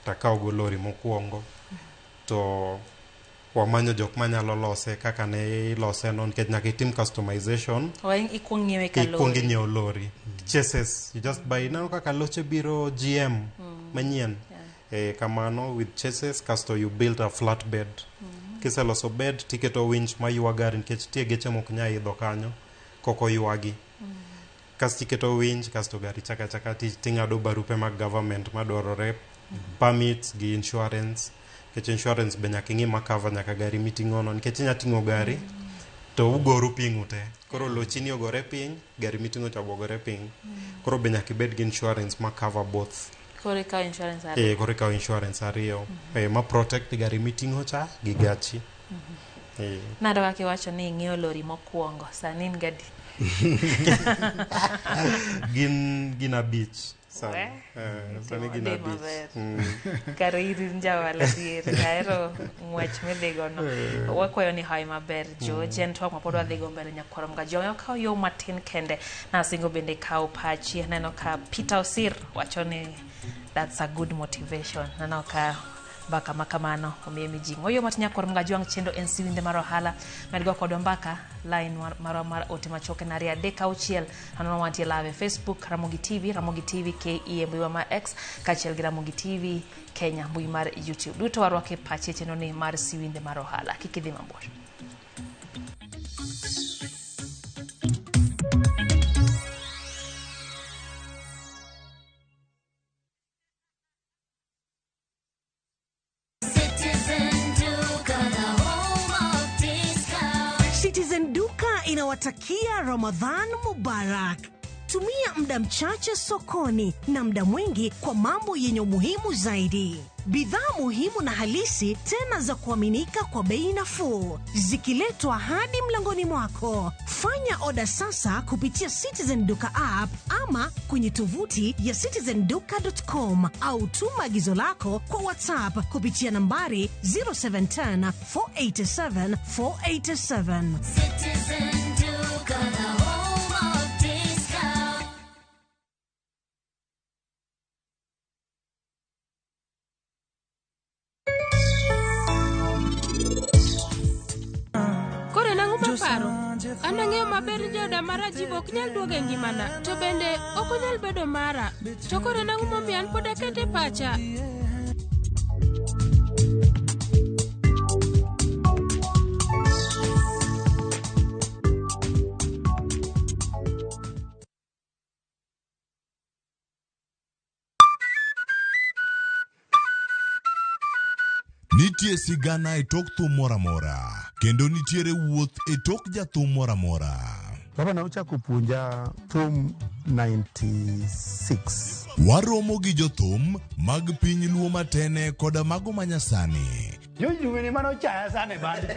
takawo go lori mokwongo to wamanyo jok manyalo lose kaka ne ilose no nikech nyaka itim customization ikwong nyiewo lori chassis you just buy now kaka loche biro GM manyien kamano with chassis kasto you build a flat bed. Kiseloso bed tiketo winch mayua gari nikech tie geche mok nya idho kanyo koko yuagi. Kasto iketo winch kasto gari chaka ting'ado barupe mag government madwarore, permits gi insurance. Nikech insurance be nyaka ing'i ma cover nyaka gari miting'ono nikech inya ting'o gari to ugoru piny ute. Koro lochini ogore piny, gari miting'o cha ogore piny. Koro be nyaka ibed gi insurance ma cover both. Kore ka insurance ariyo. Kore ka insurance ariyo. Ma protect gari miting'o cha gi gachi. Nado kake wacho ni ing'iewo lori mokwongo, sani in gadi. Gin abich. Sani gin abich. Karo irin jawala dier, kaero ng'wech midhigono. Wakwayo ni hawi maber, George, en twak mapod wadhigo mbele nyakwarom ga joma okawo yo matin kende, nasingo bende kawo pachi. Neno ka Peter Osir wacho ni that's a good motivation. Neno ka mbaka makamano omiye mijing'. Oyo matin nyakwarom ga jwang' chendo en siwinde mar ohala. Medgo kodwa mbaka line mar ote machoke na 3 anono wantie live Facebook Ramogi TV KE mbui mar X kachiel gi Ramogi TV Kenya mbui mar YouTube. Duto warwake pache chendo ni mar siwinde mar ohala. Kikidhi mabor. Citizen Duka inawatakia Ramadhan Mubarak. Tumia muda mchache sokoni na muda mwingi kwa mambo yenye umuhimu zaidi. Bidhaa muhimu na halisi tena za kuaminika kwa bei nafuu, zikiletwa hadi mlangoni mwako. Fanya oda sasa kupitia Citizen Duka app ama kwenye tovuti ya citizenduka.com au tuma agizo lako kwa WhatsApp kupitia nambari 0710 487 487. Citizen Duka, the home of discount. Kore nangu maparo, anang'eyo maber joda mara jibo ok nyal duoge ngimana, to bende ok onyal bedo mara. To kore nangu momiyo an pod akete pacha. Nitie sigana e tok thum moramora, kendo nitiere wuoth e tok jathum moramora. Baba na uchako puonja thum 96. Waromo gi jothum mag piny luo matene koda mago manyasani. Yujumini mano chaya sane bade.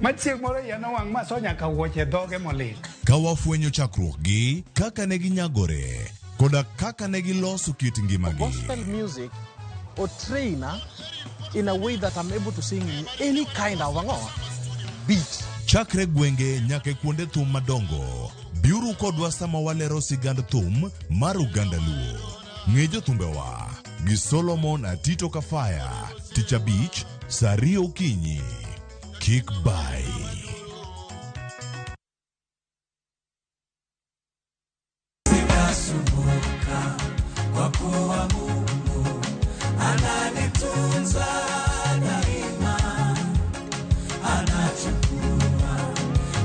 Machieng moro yana wang' masonya ka wuoche dhoge molit. Ka wafwenyo chakruokgi, kaka ne ginyagore, koda kaka ne giloso kit ngimagi. Gospel music or trainer in a way that I'm able to sing in any kind of beat. Chakre gwenge nyake kuonde thum madongo. Biuru kodwa sama walero sigand thum mar Uganda Luo. Ng'e jothumbewa gi Solomon Atito Kafaya, Tich Abich, saa 2 okinyi. Kik bai. Sikasumbuka kwa kuwa Mungu ananitunza daima, anachukua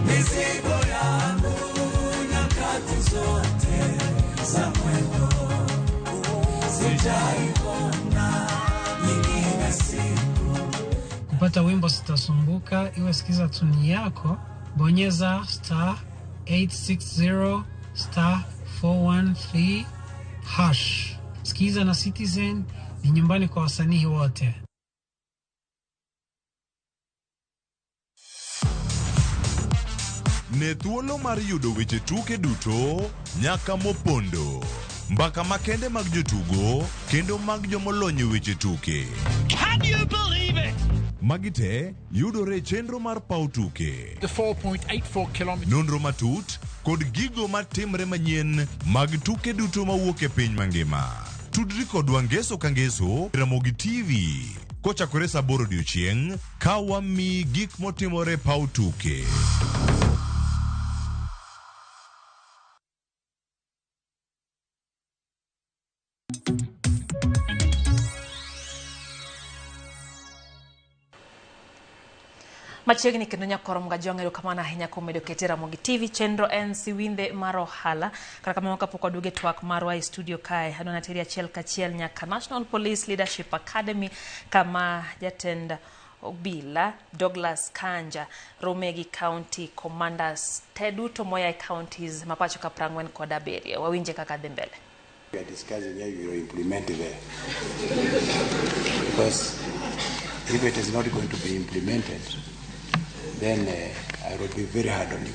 mizigo yangu nyakati zote za mwendo. Sijaona nyingine siku. Kupata wimbo Sitasumbuka, iwe sikiza tuni yako, bonyeza *860 *413 #. Sikiza na Citizen ni nyumbani kwa wasanii wote. Ne thuolo mar yudo weche tuke duto nyaka mopondo. Mbaka makende mag jotugo kendo mag jomolony weche tuke. Can you believe it? Magite yudore chenro mar pau tuke. The 4.84 kilometers. Nonro matut kod gigo matimre manyien mag tuke duto mawuok e piny mangima. Tudri kodwa ngeso ka ngeso Ramogi TV. Kochakore saa 8 odiechieng' ka wami gik motimore pau tuke. Machiegni kendo nyakoro Mgajong erokamano ahinya kuom medo kete Ramogi TV chenro en siwinde mar ohala kata kamano kapok waduoge twak marwa e studio kae adwa nateri achiel kachiel nyaka National Police Leadership Academy kama jatend obila Douglas Kanja Romegi County Commanders teduto moya counties mapacho ka 40 kod 7 wawinje kaka dhi mbele. We are discussing how you will implement there. Because if it is not going to be implemented, then I will be very hard on you.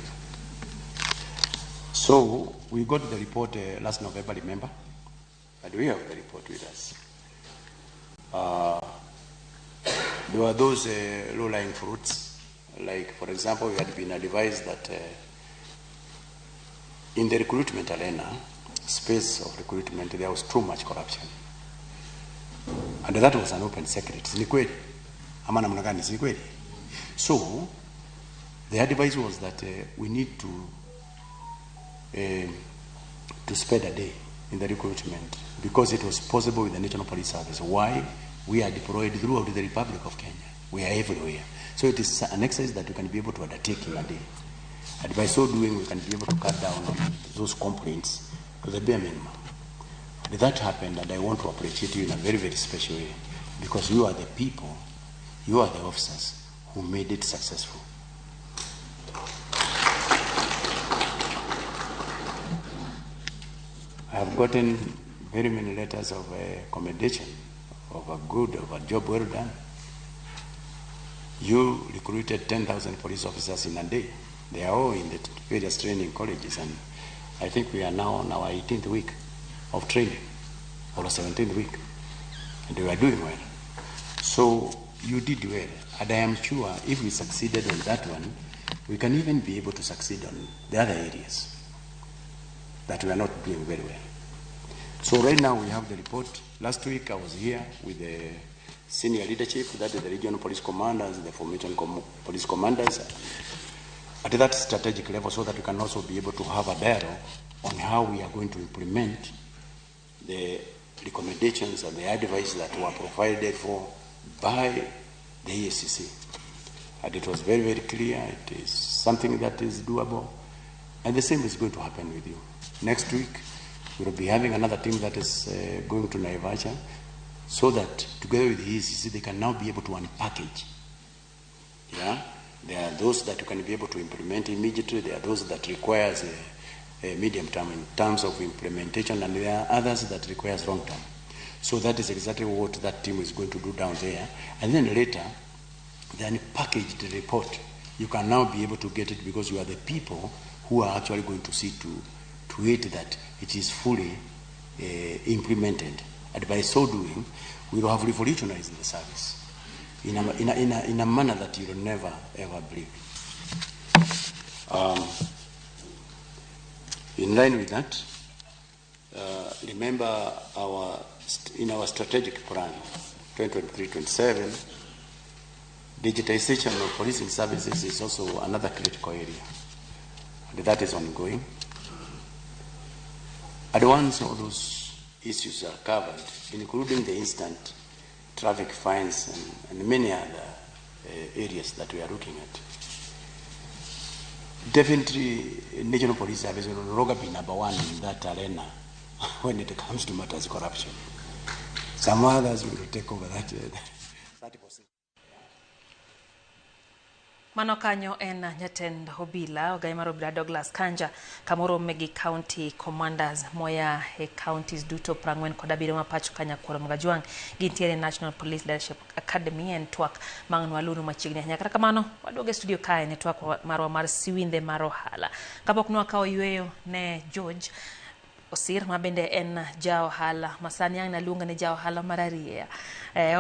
So we got the report last November, remember? And we have the report with us. There were those low-lying fruits, like for example, we had been advised that in the recruitment arena, space of recruitment, there was too much corruption. And that was an open secret. So the advice was that we need to spend a day in the recruitment because it was possible with the National Police Service. Why? We are deployed throughout the Republic of Kenya. We are everywhere. So it is an exercise that we can be able to undertake in a day. And by so doing, we can be able to cut down on those complaints to the bare minimum. And that happened, and I want to appreciate you in a very, very special way because you are the people, you are the officers who made it successful. I have gotten very many letters of commendation, of a job well done. You recruited 10,000 police officers in a day. They are all in the various training colleges, and I think we are now on our 18th week of training, or 17th week, and we are doing well. So you did well, and I am sure if we succeeded on that one, we can even be able to succeed on the other areas that we are not doing very well. So right now we have the report. Last week I was here with the senior leadership, that is the regional police commanders, the formation police commanders, at that strategic level so that we can also be able to have a dialogue on how we are going to implement the recommendations and the advice that were provided for by the EACC. And it was very, very clear. It is something that is doable. And the same is going to happen with you. Next week, we will be having another team that is going to Naivasha so that together with the EACC, they can now be able to unpackage. Yeah? There are those that you can be able to implement immediately. There are those that requires a medium term in terms of implementation, and there are others that requires long term. So that is exactly what that team is going to do down there. And then later, then packaged report. You can now be able to get it because you are the people who are actually going to see to it that it is fully implemented. And by so doing, we will have revolutionized the service in a manner that you will never ever believe. In line with that, remember in our strategic plan 2023-27, digitization of policing services is also another critical area, and that is ongoing. And once all those issues are covered, including the instant traffic fines and many other areas that we are looking at, definitely National Police Service will no longer be number one in that arena when it comes to matters of corruption. Some others will take over that 30%. Mano kanyo en jatend obila ogai mar obila Douglas Kanja kamoro Megi County Commanders moya e counties duto 40 kod 7 mapacho kanya kworo Mgajwang gintiere National Police Leadership Academy en twak mang walunu machiegni ahinya kata kamano waduoge studio kae ne twak marwa mar siwinde mar ohala kapok nwakawo yweyo ne George Osir mabende en jao hala masani yang naluonga ne jao hala mararia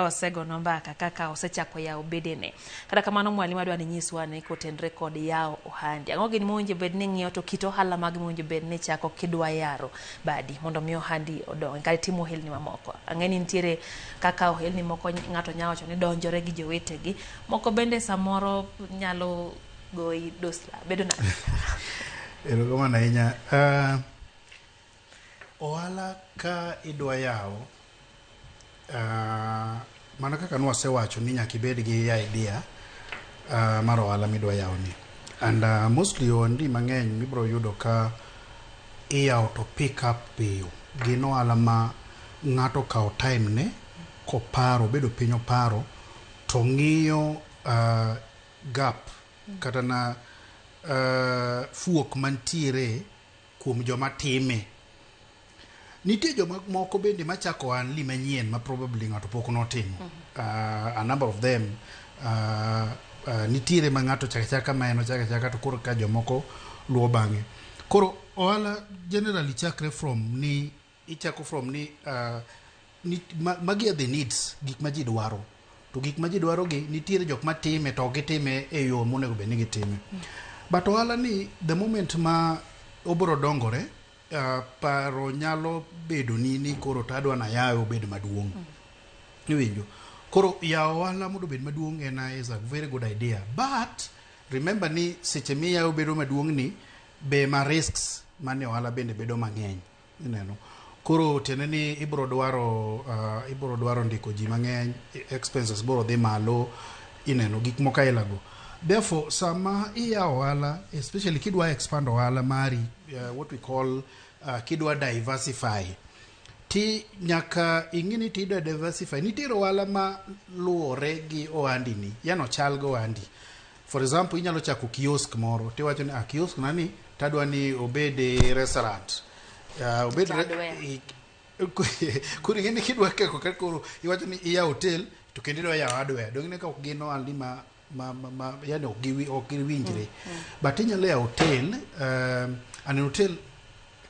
osego nombaka kaka osechako yao bedene kada kamano mwalimu adwa ni nyiswa ne kotendre kod yao ohandi ango gin monje bed ni ng'iyo to kito hala mag monje bed ni chako kidwa yaro badi mondo mi ohandi odong kali timo helni mamoko angeni ntiere kaka helni moko ngato nyawacho ni donjore gi jowetegi moko bende samoro nyalo goi dosla bedo na erokamano ahinya ohala ka idwa yawo mana kaka nwasewacho ni nyaka ibed gi idea mar ohala midwa yawo ni. And mostly ondi mang'eny mibro yudo ka iyawo to pick up piyo. Gin ohala ma ng'ato kawo time ne koparo, bedo piny oparo, to ng'iyo gap kata na fuok mantiere kuom joma time. Nitie joma moko bende machako ohandli manyien ma probably ng'ato pok notimo. A number of them nitiere ma ng'ato chaka ma eno chaka to koro ka jomoko luwo bang'e. Koro ohala generally chakre from ni ichako from ni magi are the needs, gik ma ji dwaro. To gik ma ji dwaro gi nitiere jok ma time to gitime e yo monego bed ni gitime. But ohala ni the moment ma obro dongore, paro nyalo bedo ni koro tadwa na yawo bed maduong'. Iwinjo. Koro yawo ohala mondo bed maduong' is a very good idea. But remember ni seche mi yawo bedo maduong' ni be ma risks mane ohala bende bedo mang'eny. Ineno. Koro tiende ni ibro dwaro ndiko ji mang'eny, expenses bro dhi malo, ineno gik moko ailago. Therefore, sama iyawo ohala, especially kidwa expand ohala mari, what we call kidwa diversify, ti nyaka ing'ini ti idwa diversify. Nitiere ohala ma luwore gi ohandi ni, yano chal go ohandi. For example, inyalo chako kiosk moro, tiwacho ni kiosk nani tadwa ni obede restaurant. Kuri ng'ini kidwa keko koro iwacho ni iya hotel to kendo idwa yawo hardware. Dong ne ka ok gin ohalni ma yani ok giwinjre. But inyalo yawo hotel, an hotel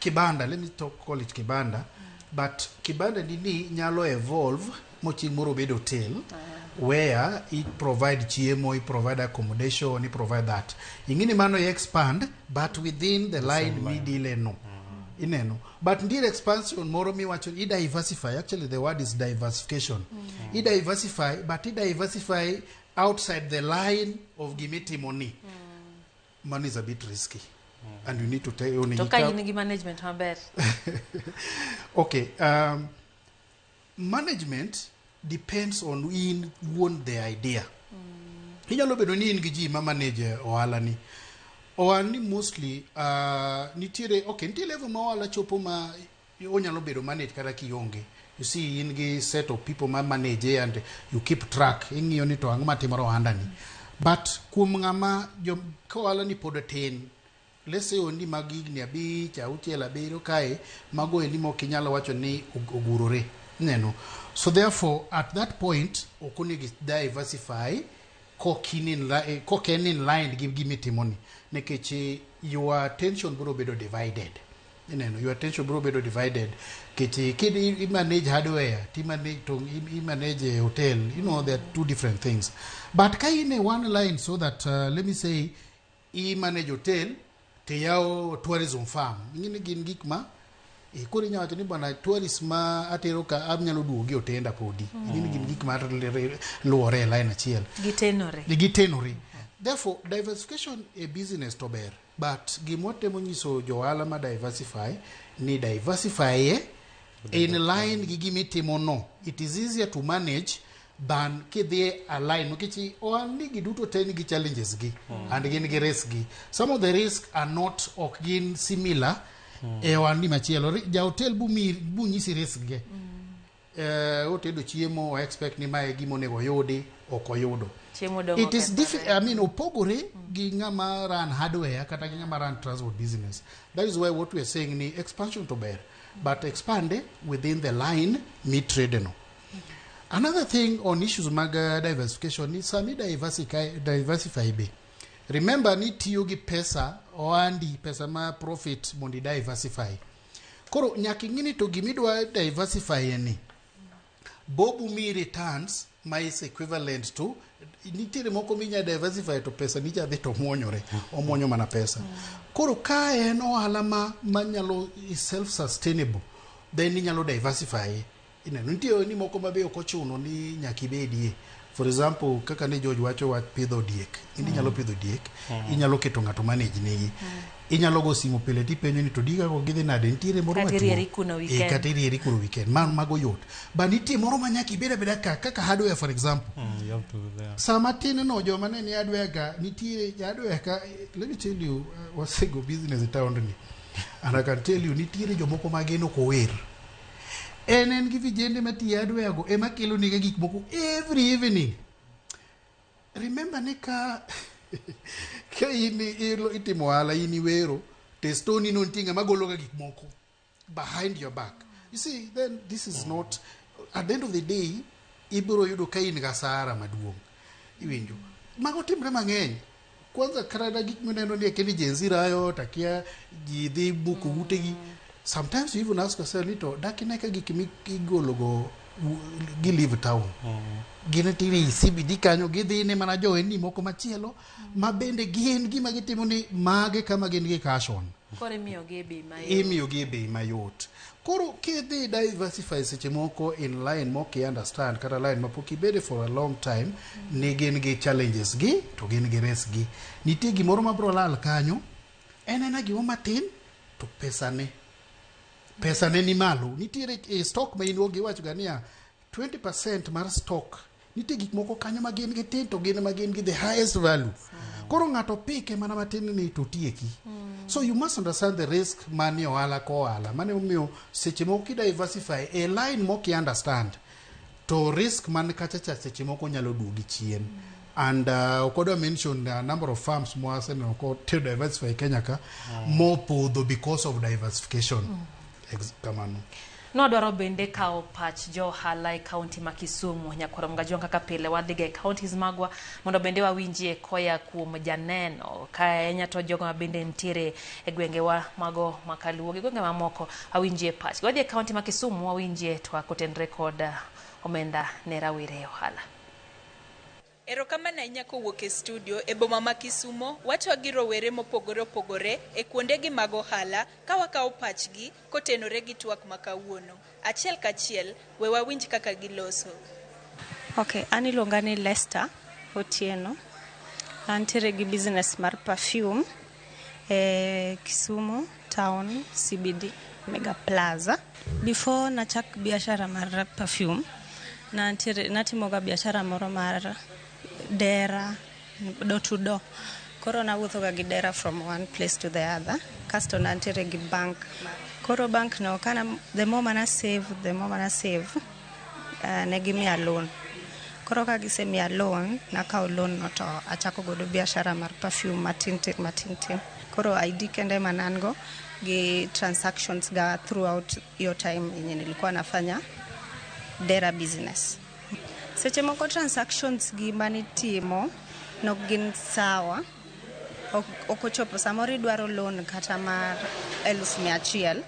kibanda, let me call it kibanda. But kibanda ni nyalo evolve moching moro bedo hotel, where it provide chiemo, it provide accommodation, it provide that. Ingini mano expand, but within the line midile no. Ineno. But ndiye expansion moro mi wacho I diversify. Actually the word is diversification. I diversify, but I diversify outside the line of gimiti money. Money is a bit risky. And you need to tell you Toka yinigi management maber. Okay. Management depends on in won the idea. Inyalo bedo ni in gi ji ma manage ohala ni. Ohala ni mostly nitiere level ma ohala chopo ma onyalo bedo manage kata kionge. You see in gi set of people ma manage and you keep track. Ing'iyo ni to ang'o matimore ohanda ni. But kuom ng'ama ka ohala ni pod tin, let's say ondi magigni 5, 6, 7 kae mago endi mok inyalo wacho ni ogurore. Neno. So therefore at that point okonegi diversify koken in line give gimitimo ni nekech your attention bro bedo divided. Your attention bro bedo divided. Kid manage hardware, manage hotel, there are two different things. But ka in one line so that let me say manage hotel te yao tourism farm. Ngini gin gik ma kuri nyawacho ni bana tourist ma atero ka abnyalo duogi otenda podi. Ngini gin gik ma luore line achiel. Gitenore. Therefore, diversification a business to bear. But gimotemo nyiso jo ohala ma diversify ni diversify in line gi gimitimo no. It is easier to manage than kidhi align. Nikichi ohalni gi duto te nigi challenges gi and gin gi risk gi. Some of the risks are not gin similar e ohalni machielo. Ja hotel bunyisi risk ge. Otedo chiemo o expect ni mae gimo nego yudi ok oyudo. It is difficult. I mean, opogore gi ng'ama run hardware kata gi ng'ama run transport business. That is why what we are saying ni expansion to bear, but expand within the line mid-trade no. Another thing on issues mag diversification is sami diversify be. Remember ni tiyo gi pesa oandi pesa ma profit mondi diversify. Koro nyaki ngini to gimidwa diversify ni. Bobu mi returns ma is equivalent to nitiere moko minya diversify to pesa nicha dhi to muonyore omuonyo mana pesa. Koro ka en ohala ma nyalo self sustainable then inyalo diversify. Nitie ni moko mabe ok ochuno ni nyaka ibedie. For example, kaka ne George wacho wa pidho diek. Inyalo pidho diek, inyalo keto ng'ato manage negi. Inyalo go simo pile tipenjo ni to diga go gidhi nade nitiere moro matuo. Katirieri kuno weekend. Mago yot. Ba nitie moro manyaki beda kaka hardware for example. You have to there. Sama tin no joma ne ni hardware ga nitiere hardware ka, let me tell you what's go business in town ni. And I can tell you nitiere jomoko mageno ko wer. En gi vijende mati hardware go ema kelo ni gik moko every evening. Remember ne ka itimo ala ini wero testoni non tinga magolo ga gik moko behind your back. You see, then this is not, at the end of the day ibiro yudo ka in ga sara maduong. Iwinjo mago timre mang'eny. Kwanza karada gik mineno ni kendi jenzira ayo takia jidhi buku utegi. Sometimes you even ask yourself nito dakine ka gik migolo go gi leave town. Gine tiri CBD kanyo gidhi ne mana jo ni moko machielo ma bende gin gima gitimo ni mage kama gin gi cashon. Kore miyo gebe mayot. Koro kidhi diversify seche moko in line moki understand kata line mapoki bede for a long time ne gin gi challenges gi to gin gi res gi. Nitie gimoro mabro lal kanyo en gimo matin to pesa ne ni malo. Nitiere stock ma inwo gi wacho gania 20% mar stock. Nitie gik moko kanyo ma gin gi tin to gin ma gin gi the highest value. Koro ng'ato pike mana matin ni to tieki. So you must understand the risk mani ohala ko ohala. Mane omiyo seche moko ki diversify a line moki understand to risk man kachacha seche moko nyalo duogi chien. And Okodo mentioned a number of farms more to diversify Kenya ka more podho because of diversification. Kamano. No dwaro bende kao pach jo hala e county ma Kisumu nyakoro mgajon kaka pile wadhiga e counties magwa mondo bende wawinjie koya kuom janeno ka enya to jogo ma bende ntiere e gwenge wa mago makaluo gi gwenge mamoko awinjie pach wadhi e county ma Kisumu wawinjie twakotenre kod omenda ne rawire ohala. Erokamano ahinya kowuok e studio e boma ma Kisumo wacho gi rowere mopogore opogore e kuondegi mag ohala ka wakawo pachgi kotenore gi twak ma kawuono. Achiel kachiel we wawinj kaka giloso. Okay, an iluonga ni Lester Otieno. Antiere gi business mar perfume e Kisumu town CBD Mega Plaza. Before nachak biashara mar perfume natimoga biashara moro mar dera door to door. Koro nawuotho ga gi dera from one place to the other. Kasto nantiere gi bank. Koro bank no kana the more mana save ne gimiya loan. Koro ka gisemiya loan nakawo loan no to achako godo biashara mar perfume matin. Koro ID kende manango gi transactions ga throughout your time yenye nilikuwa nafanya dera business. Seche moko transactions gi manitimo nok gin sawa. Okochopo samori dwaro loan kata mar 100,000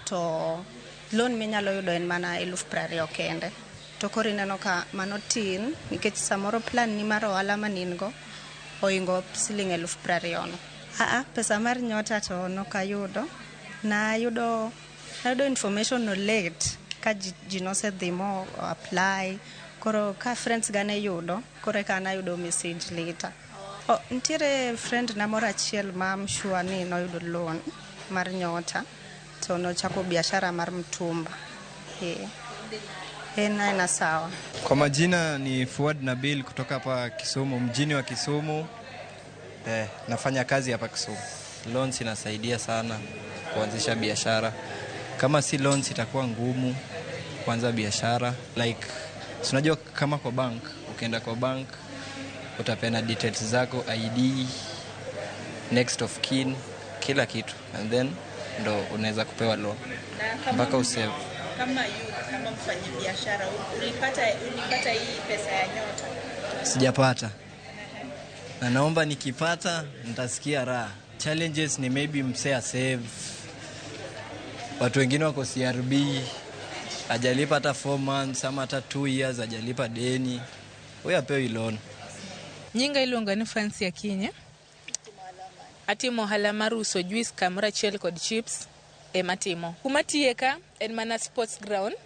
to loan minyalo yudo en mana 20,000 kende. To koro ineno ka mano tin nikech samoro plan ni mar ohala maningo oingo siling 20,000 no. Pesa mar nyota to nokayudo. Nayudo information no late ka ji nosedhi mo apply. Koro ka friends gane yudo, kore ka nayudo message later. Ntiere friend na moro achiel ma mshua ni noyudo loan mar nyota to nochako biashara mar mtumba. Na sawa. Kwa majina ni Fuad Nabil kutoka hapa Kisumu, mjini wa Kisumu. Nafanya kazi hapa Kisumu. Loans inasaidia sana kuanzisha biashara. Kama si loans itakuwa ngumu kuanza biashara. Like unajua kama kwa bank, ukienda kwa bank utapeana details zako, ID, next of kin, kila kitu, and then ndo unaweza kupewa loan mpaka usave. Kama mfanya biashara ulipata hii pesa ya nyota? Sijapata. Na naomba nikipata nitasikia raha. Challenges ni maybe msea save. Watu wengine wako CRB hajalipa hata 4 months ama hata 2 years hajalipa deni. Wewe apewe loan. Nyinga iluonga ni Fancy Akinya. Atimo ohala mar uso juice kamoro achiel kod chips matimo. Kuma tieka en mana sports ground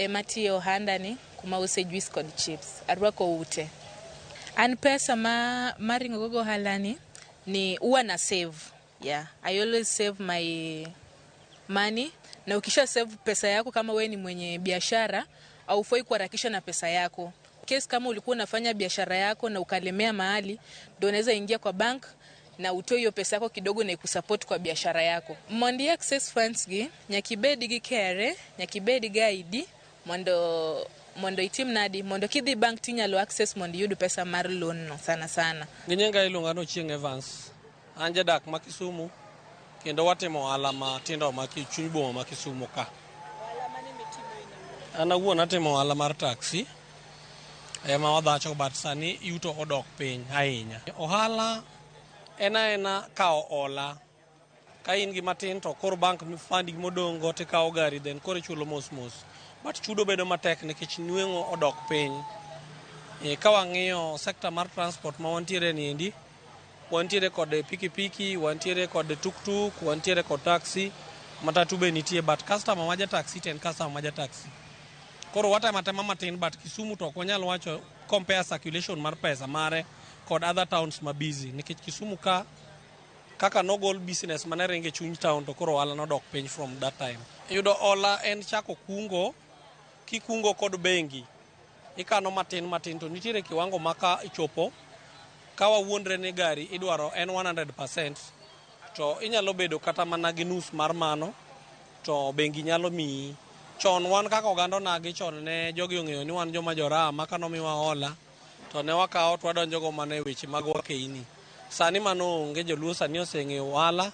matiyo ohanda ni. kuma use juice kod chips. Arwako ute. An pesa maringo gogo halani ni huwa na save. Yeah, I always save my money. Na ukisha save pesa yako kama we ni mwenye biashara, haufai kuharakisha na pesa yako. Case kama ulikuwa unafanya biashara yako na ukalemea mahali, ndio unaweza ingia kwa bank na utoe hiyo pesa yako kidogo na ikusupport kwa biashara yako. Mondi access funds gi nyakibedi gi kere, nyakibedi gi ID, mondo itim nadi, mondo kidhi bank tinyalo access mondo yudo pesa mar loan no sana. Ginyenga iluonga no Chieng Evans. Anje dak ma Kisumu kendo watimo ohala matindo ma chuny boma ma Kisumu ka. An awuon atimo ohala mar taxi. Ema wadhacho but sani yuto odok piny ahinya. Ohala ena kao ola. Ka in gi matin to kor bank funding modong go te kao gari then kor chulo mos. But chudo bedo matek nikech nweng'o odok piny. Ka wang'iyo sekta mar transport ma wantiere ni endi, wantiere kod pikipiki, wantiere kod tuk-tuk, wantiere kod taxi, matatu be nitie, but customer maja taxi ten customer maja taxi. Koro watema matin, but Kisumu to wanyalo wacho compare circulation mar pesa mare kod other towns ma busy. Nikech Kisumu kaka no goal business mane ringe chuny town to koro ohala nodok piny from that time. Yudo ola en chako kungo, kikungo kod bengi. Ikano matin to nitiere kiwango maka ichopo. Kawa wuondre ni gari idwaro en 100%, to inyalo bedo kata mana gi nus mar mano, to bengi nyalo miyi. Chon wan kaka oganda nagi chon ne jogi ong'eyo ni wan joma jora maka nomiwa hola, to ne wakawo to wadonjo go mana e weche mag wakeini. Sani mano onge, joluo sani oseng'eyo ohala,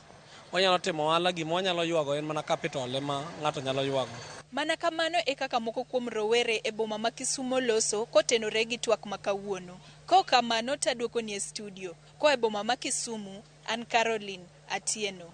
wanyalo timo ohala, gima wanyalo ywago en mana capital ema ng'ato nyalo ywago. Mana kamano e kaka moko kuom rowere e boma ma Kisumo loso kotenore gi twak ma kawuono. Ko kamano taduoko ni e studio. Ko e boma ma Kisumu, an Caroline Atieno.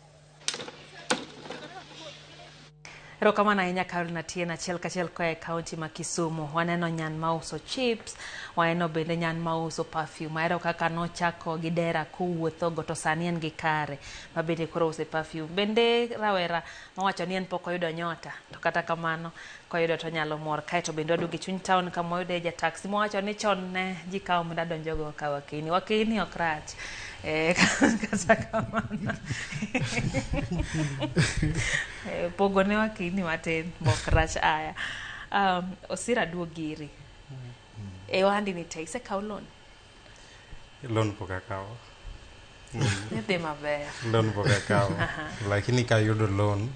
Erokamano ahinya Caroline Atieno, achiel kachiel koa e kaunti ma Kisumu. Waneno nyan mauso chips, waneno bende nyan mauso perfume. Ahero kaka nochako gi dera kowuotho go to sani en gi kare ma bende koro use perfume. Bende rawera mawacho ni en pok oyudo nyota, to kata kamano koyudo to nyalo mor. Kae to bende waduogo e chuny town kama oyude ja taxi mawacho ni chon ne ji kawo muda donjo go ka wakini ok rach. Kata kamano pogone wakini matin mok rach aya. Osira duogiri e ohandi ni te isekawo loan? Loan pok akawo. Nidhi maber. Loan pok akawo. Lakini kayudo loan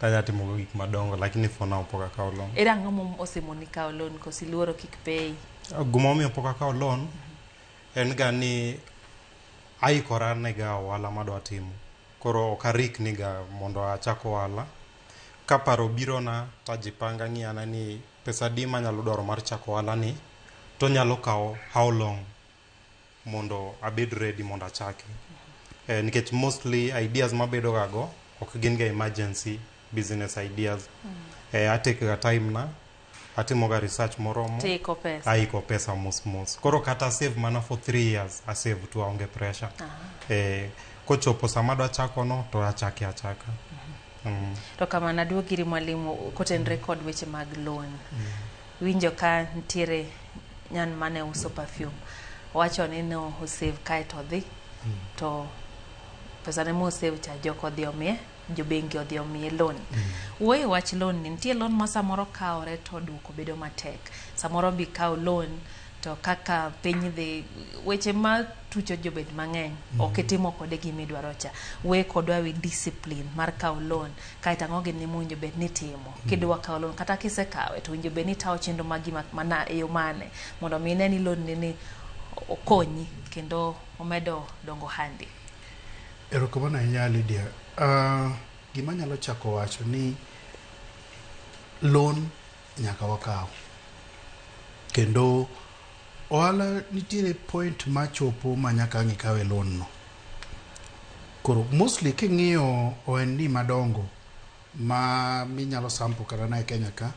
tanya timo gik madongo, lakini for now pok akawo loan. Ere ang'o ma osemoni kawo loan kosi luoro kik pay? Gimomiyo pok akawo loan en ga ni aikora nega ohala madwa timo. Koro ok arikni ga mondo achako ohala. Ka paro biro na tajipanga ng'iyana ni pesa di manyalo dwaro mar chako ohala ni, to nyalo kawo how long mondo abed ready mondo achaki. Nikech mostly ideas mabedo gago ok gin ga emergency business ideas. Atake ga time na atimo ga research moromo, aiko pesa mos. Koro kata save mana for 3 years, a save to aonge pressure. Kochopo sama dwa chako no to achaka. To kama naduogiri mwalimu kotenre kod weche mag loan. Winjo ka ntiere nyan mane uso perfume, wacho ni no save kae to dhi, to pesa ne mo save cha joko dhi omiye, jo bengi odhi omiye loan. Wuoye wach loan ni, nitie loan ma samoro kaore to duoko bedo matek. Samoro bi kawo loan to kaka piny dhi, weche ma tucho jobed mang'eny, okitimo kode gimidwaro cha. We kodwa wi discipline mar kawo loan, kaita ng'oge ni mwinjo bed ni timo. Kidwa kawo loan, kata kise kawe, to winjo bed ni tao chendo magi mana e yo mane, mondo mine ni loan ni okonyi, kendo omedo dongo handi. Erokamano ahinya Lydia. Gima nyalo chako wacho ni loan nyaka wakaw. Kendo ohala nitiere point machopo manyaka ng'ikawe loan no. Koro mostly king'iyo ohendni madongo ma minyalo sample kata na e Kenya ka,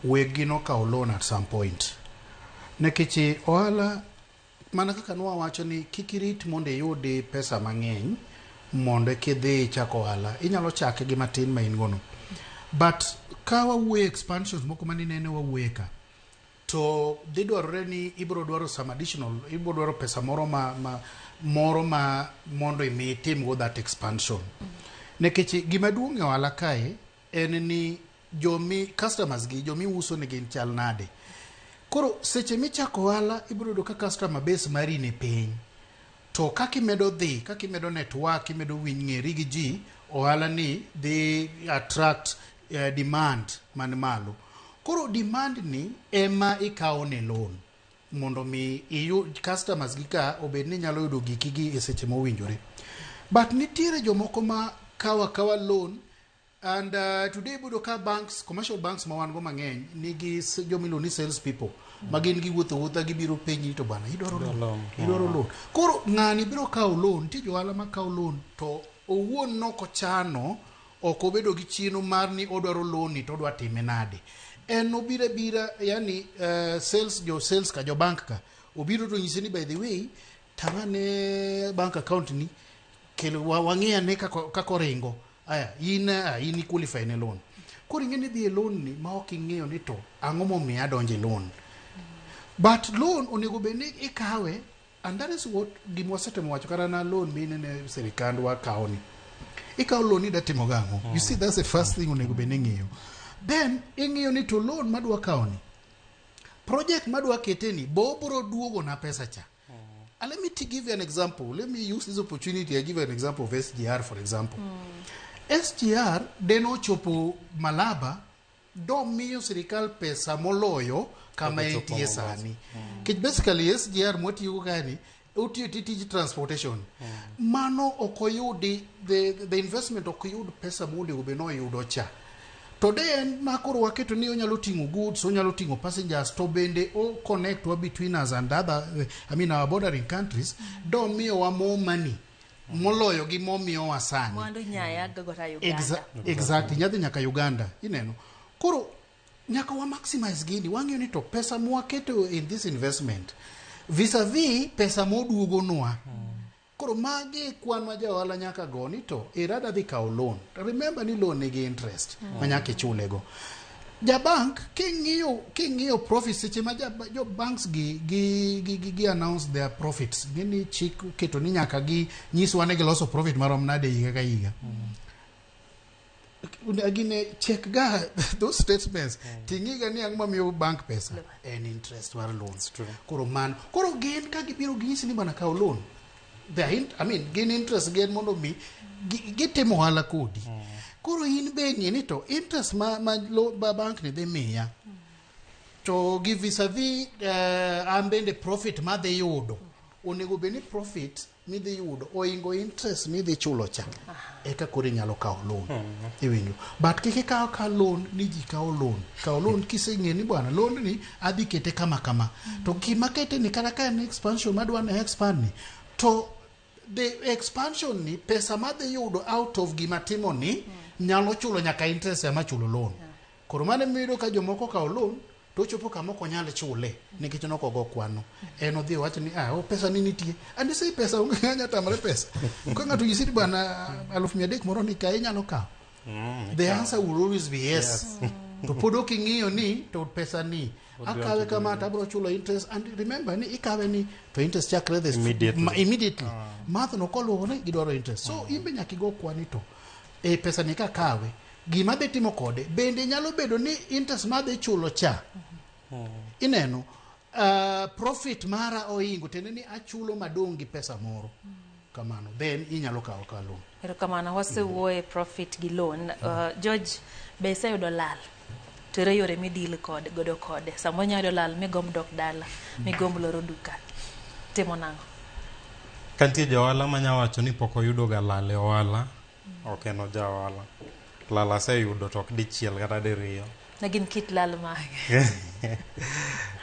wegi no kawo loan at some point. Nekichi ohala mana kaka nwa wacho ni kikirit mondo iyudi pesa mang'eny mondo kidhi chako ohala, inyalo chake gi matin ma in gono. But ka wawuoyo expansions moko mani nene wawuoye ka, wegi no kawo loan at some point. Nekichi ohala mana kaka nwa wacho ni kikirit mondo iyudi pesa mang'eny mondo kidhi chako ohala, inyalo chake gi matin ma in gono. But ka wawuoyo expansions moko mani nene wawuoye ka, wegi no kawo loan at some point. to dhi dwarore ni ibro dwaro some additional, ibro dwaro pesa moro ma mondo imi itim go that expansion. Nekech gima duong' e ohala kae en ni customers gi jomi uso ne gin chal nade. Koro seche michako ohala ibro yudo ka customer base mari ni piny. To kaka imedo network, imedo ng'eri gi ji, ohala ni dhi attract demand man malo. Koro demand ni ema ikawo ne loan mondo mi customers gi ka obed ni nyalo yudo giki gi e seche mowinjore. But nitiere jomoko ma kawa loan, and today budo ka banks, commercial banks ma wan go mang'eny nigi jomilo ni sales people magin gi wuotho gibiro penyi to bana idwaro loan. Koro ng'ani biro kawo loan, ti johala ma kawo loan to owuon nokochano, ok obedo gi chino mar ni odwaro loan ni to odwa time nade. En obira yani sales ka jo bank ka obiro to nyisi ni by the way tangane bank account ni kelo wang'ia ne kako ringo aya in qualify ne loan. Koro ing'eni dhi e loan ni ma ok ing'eyo ni to ang'o momiyo adonje loan. But loan onego bed ni ikawe, and that is what gimwasetemo wacho kata na loan minene serikandwa kawo ni. Ikawo loan ni datimo gang'o. You see, that's the first thing onego bed ni ng'eyo. Then ing'eyo ni to loan madwa kawo ni, project madwa kete ni bobro duogo na pesa cha. And let me give you an example. Let me use this opportunity. I give you an example of SGR, for example. SGR deno chopo Malaba do miyo serikal pesa moloyo kama entie sani. Basically SGR mwati yuko gani utiyo titiji transportation. Mano okoyudi the investment okoyudi pesa muli ubeno yudo cha. Today makoro waketo ni onyalo tingo goods, onyalo tingo passengers, to bende o connect wa between us and other, our bordering countries, do miyo wa more money moloyo gi momiyo wa sani. Mwandu nyaya gagota Uganda. Exactly, nyadhi nyaka Uganda, ineno. Koro nyaka wa maximize gini, wang'eyo ni to pesa mwaketo in this investment vis-a-vis pesa moduogo nwa. Koro magi kwan ma jaohala nyaka goni to irada dhi kawo loan. Remember ni loan nigi interest manyaka ichulego. Ja bank king'iyo profits seche ma jo banks gi announce their profits. Gini chik keto ni nyaka gi nyiswa ne giloso profit marom nade higa ka higa. Agine check ga those statements tingiga ni ang'ma miyo bank pesa en interest war loans. Koro man koro gen ka gibiro ginyisi ni bana kawo loan, gain interest gen mondo mi gitimo ohala kodi. Koro in be ng'eni to interest ma bank ni dhi miya to gi vis-a-vis an bende profit ma dhi yudo, onego bed ni profit midhi yudo oingo interest midhi chulo cha eka koro inyalo kawo loan. Iwinjo, but kik ikawo ka loan ni ji kawo loan kiseng'e ni bwana loan ni adhi kete kama to gima kete ni kata ka en expansion madwa ne expand ni to the expansion ni pesa madhi yudo out of gima timo ni nyalo chulo nyaka interest ama chulo loan. Koro mane miyo ka jomoko kawo loan to chopo kama ok onyal chule nikech noko go kwano. En odhi wacho ni pesa ni nitie. And say pesa onge ng'anya tamre pesa. Ka ng'ato yisiri bana 300,000 moro ni ka inyalo kawo. The answer will always be yes. To pod ok ing'iyo ni to pesa ni akawe kama tabro chulo interest, and remember ni ikawe ni to interest chakre this immediately. Math no koluwo ni gidwaro interest. So imbe nyaki go kwani to pesa ni ka kawe gima be timo kode bende nyalo bedo ni interest ma dhi chulo cha ineno profit mara oingo tende ni achulo madongi pesa moro kamano, then inyalo kawo ka loan. Pero kamano wasewuoye profit gi loan. George be iseyudo lal tere yore midil godo kode samo nyalo lal migom dok dala migom loro duka timo nang'o? Kantie jaohala manyawacho ni pok oyudo ga lal e ohala ok en oja ohala. Lal aseyudo to ok dichiel kata diriyo. Na gin kit lal ma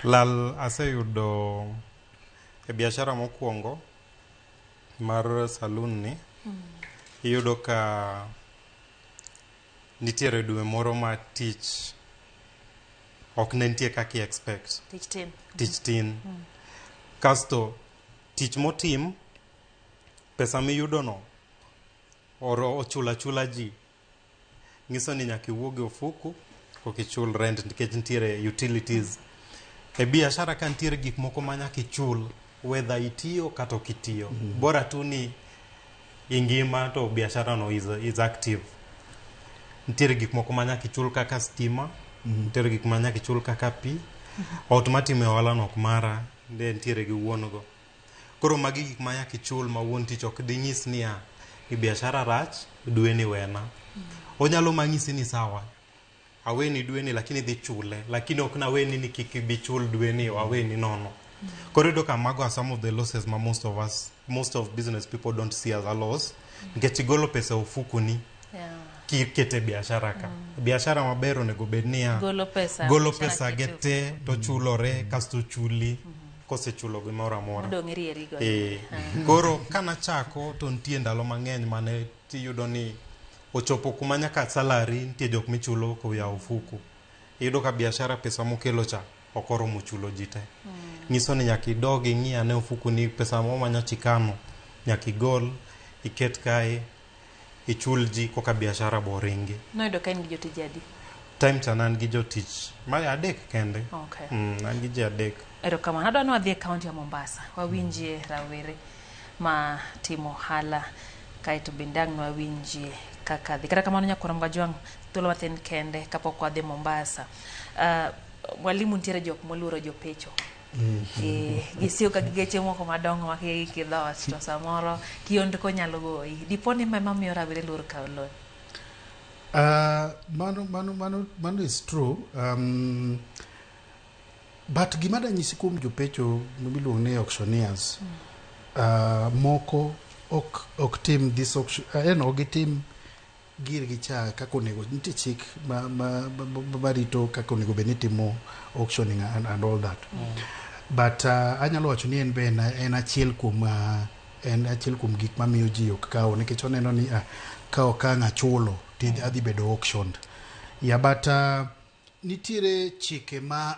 lal aseyudo e biashara mokwongo mar saloon ni. Iyudo ka nitiere dwe moro ma tich ok nentie kaki expect. Tich tin. Kasto tich motim pesa miyudo no oro ochula ji ngiso ni nyaka iwuog e ofuku kokichul rent nikech nitiere utilities e biashara kan tiere gik moko ma nyaka ichul whether itiyo kata ok itiyo bora tu ni ingima to biashara no is active. Nitiere gik moko ma nyaka ichul kaka stima, nitiere gik ma nyaka ichul kaka pi, ot matime ohala no ok mara, nitiere gi wuon go. Koro magi gik ma nyaka ichul ma wuon tich ok di nyis niya i biashara rach dwe ni wena. Onyalo manyisi ni sawa aweni dwe ni lakini dhi chule, lakini ok na weni ni kik bi chul dwe ni aweni nono. Koro yudo ka mago are some of the losses ma most of business people don't see as a loss. Nikech igolo pesa ofuku ni kikete biashara ka. Biashara maber onego bed niya golo pesa gete to chulore kasto chuli kose chulo gimoro amora. Koro kana chako to nitie ndalo mang'eny mane tiyudo ni ochopo kuma nyaka salary nitie jok michulo koya ofuku. Iyudo ka biashara pesa mokelo cha okoromo chulo jite. Nyiso ni nyaka idog ing'i ane ofuku ni pesa mo manyachi kano nyaka igol iket kae ichul ji koka biashara boringi. Noyudo ka in gi jotich adi? Time chana an gi jotich ma adek kende. An gi ji adek. Erokamano. Adwa ni wadhi e kaunti ya Mombasa wawinjie rawere ma timo ohala kaeto bende ang' wawinjie kaka dhi. Kata kamano Nyakwar Mgajwang' thuolo matin kende kapok wadhi Mombasa. Mwalimu nitiere jok moluoro jopecho. Gisiyo ka geche moko madongo ma kidhot to samoro kiondko nyalo goyi. Diponi ma miyo rawere luor kawo loan? Mano is true. But gima danyisi kuom jopecho miluongo ni auctioneers, moko ok tim this auction, ok gitim girgi cha kako onego nitie chik marito kako onego bed ni timo auctioning and all that. But anyalo wacho ni en be en achiel kuom gik mamiyo ji ok kawo, nikech oneno ni ka ok ang' chulo ti adhi bedo auctioned. But nitiere chike ma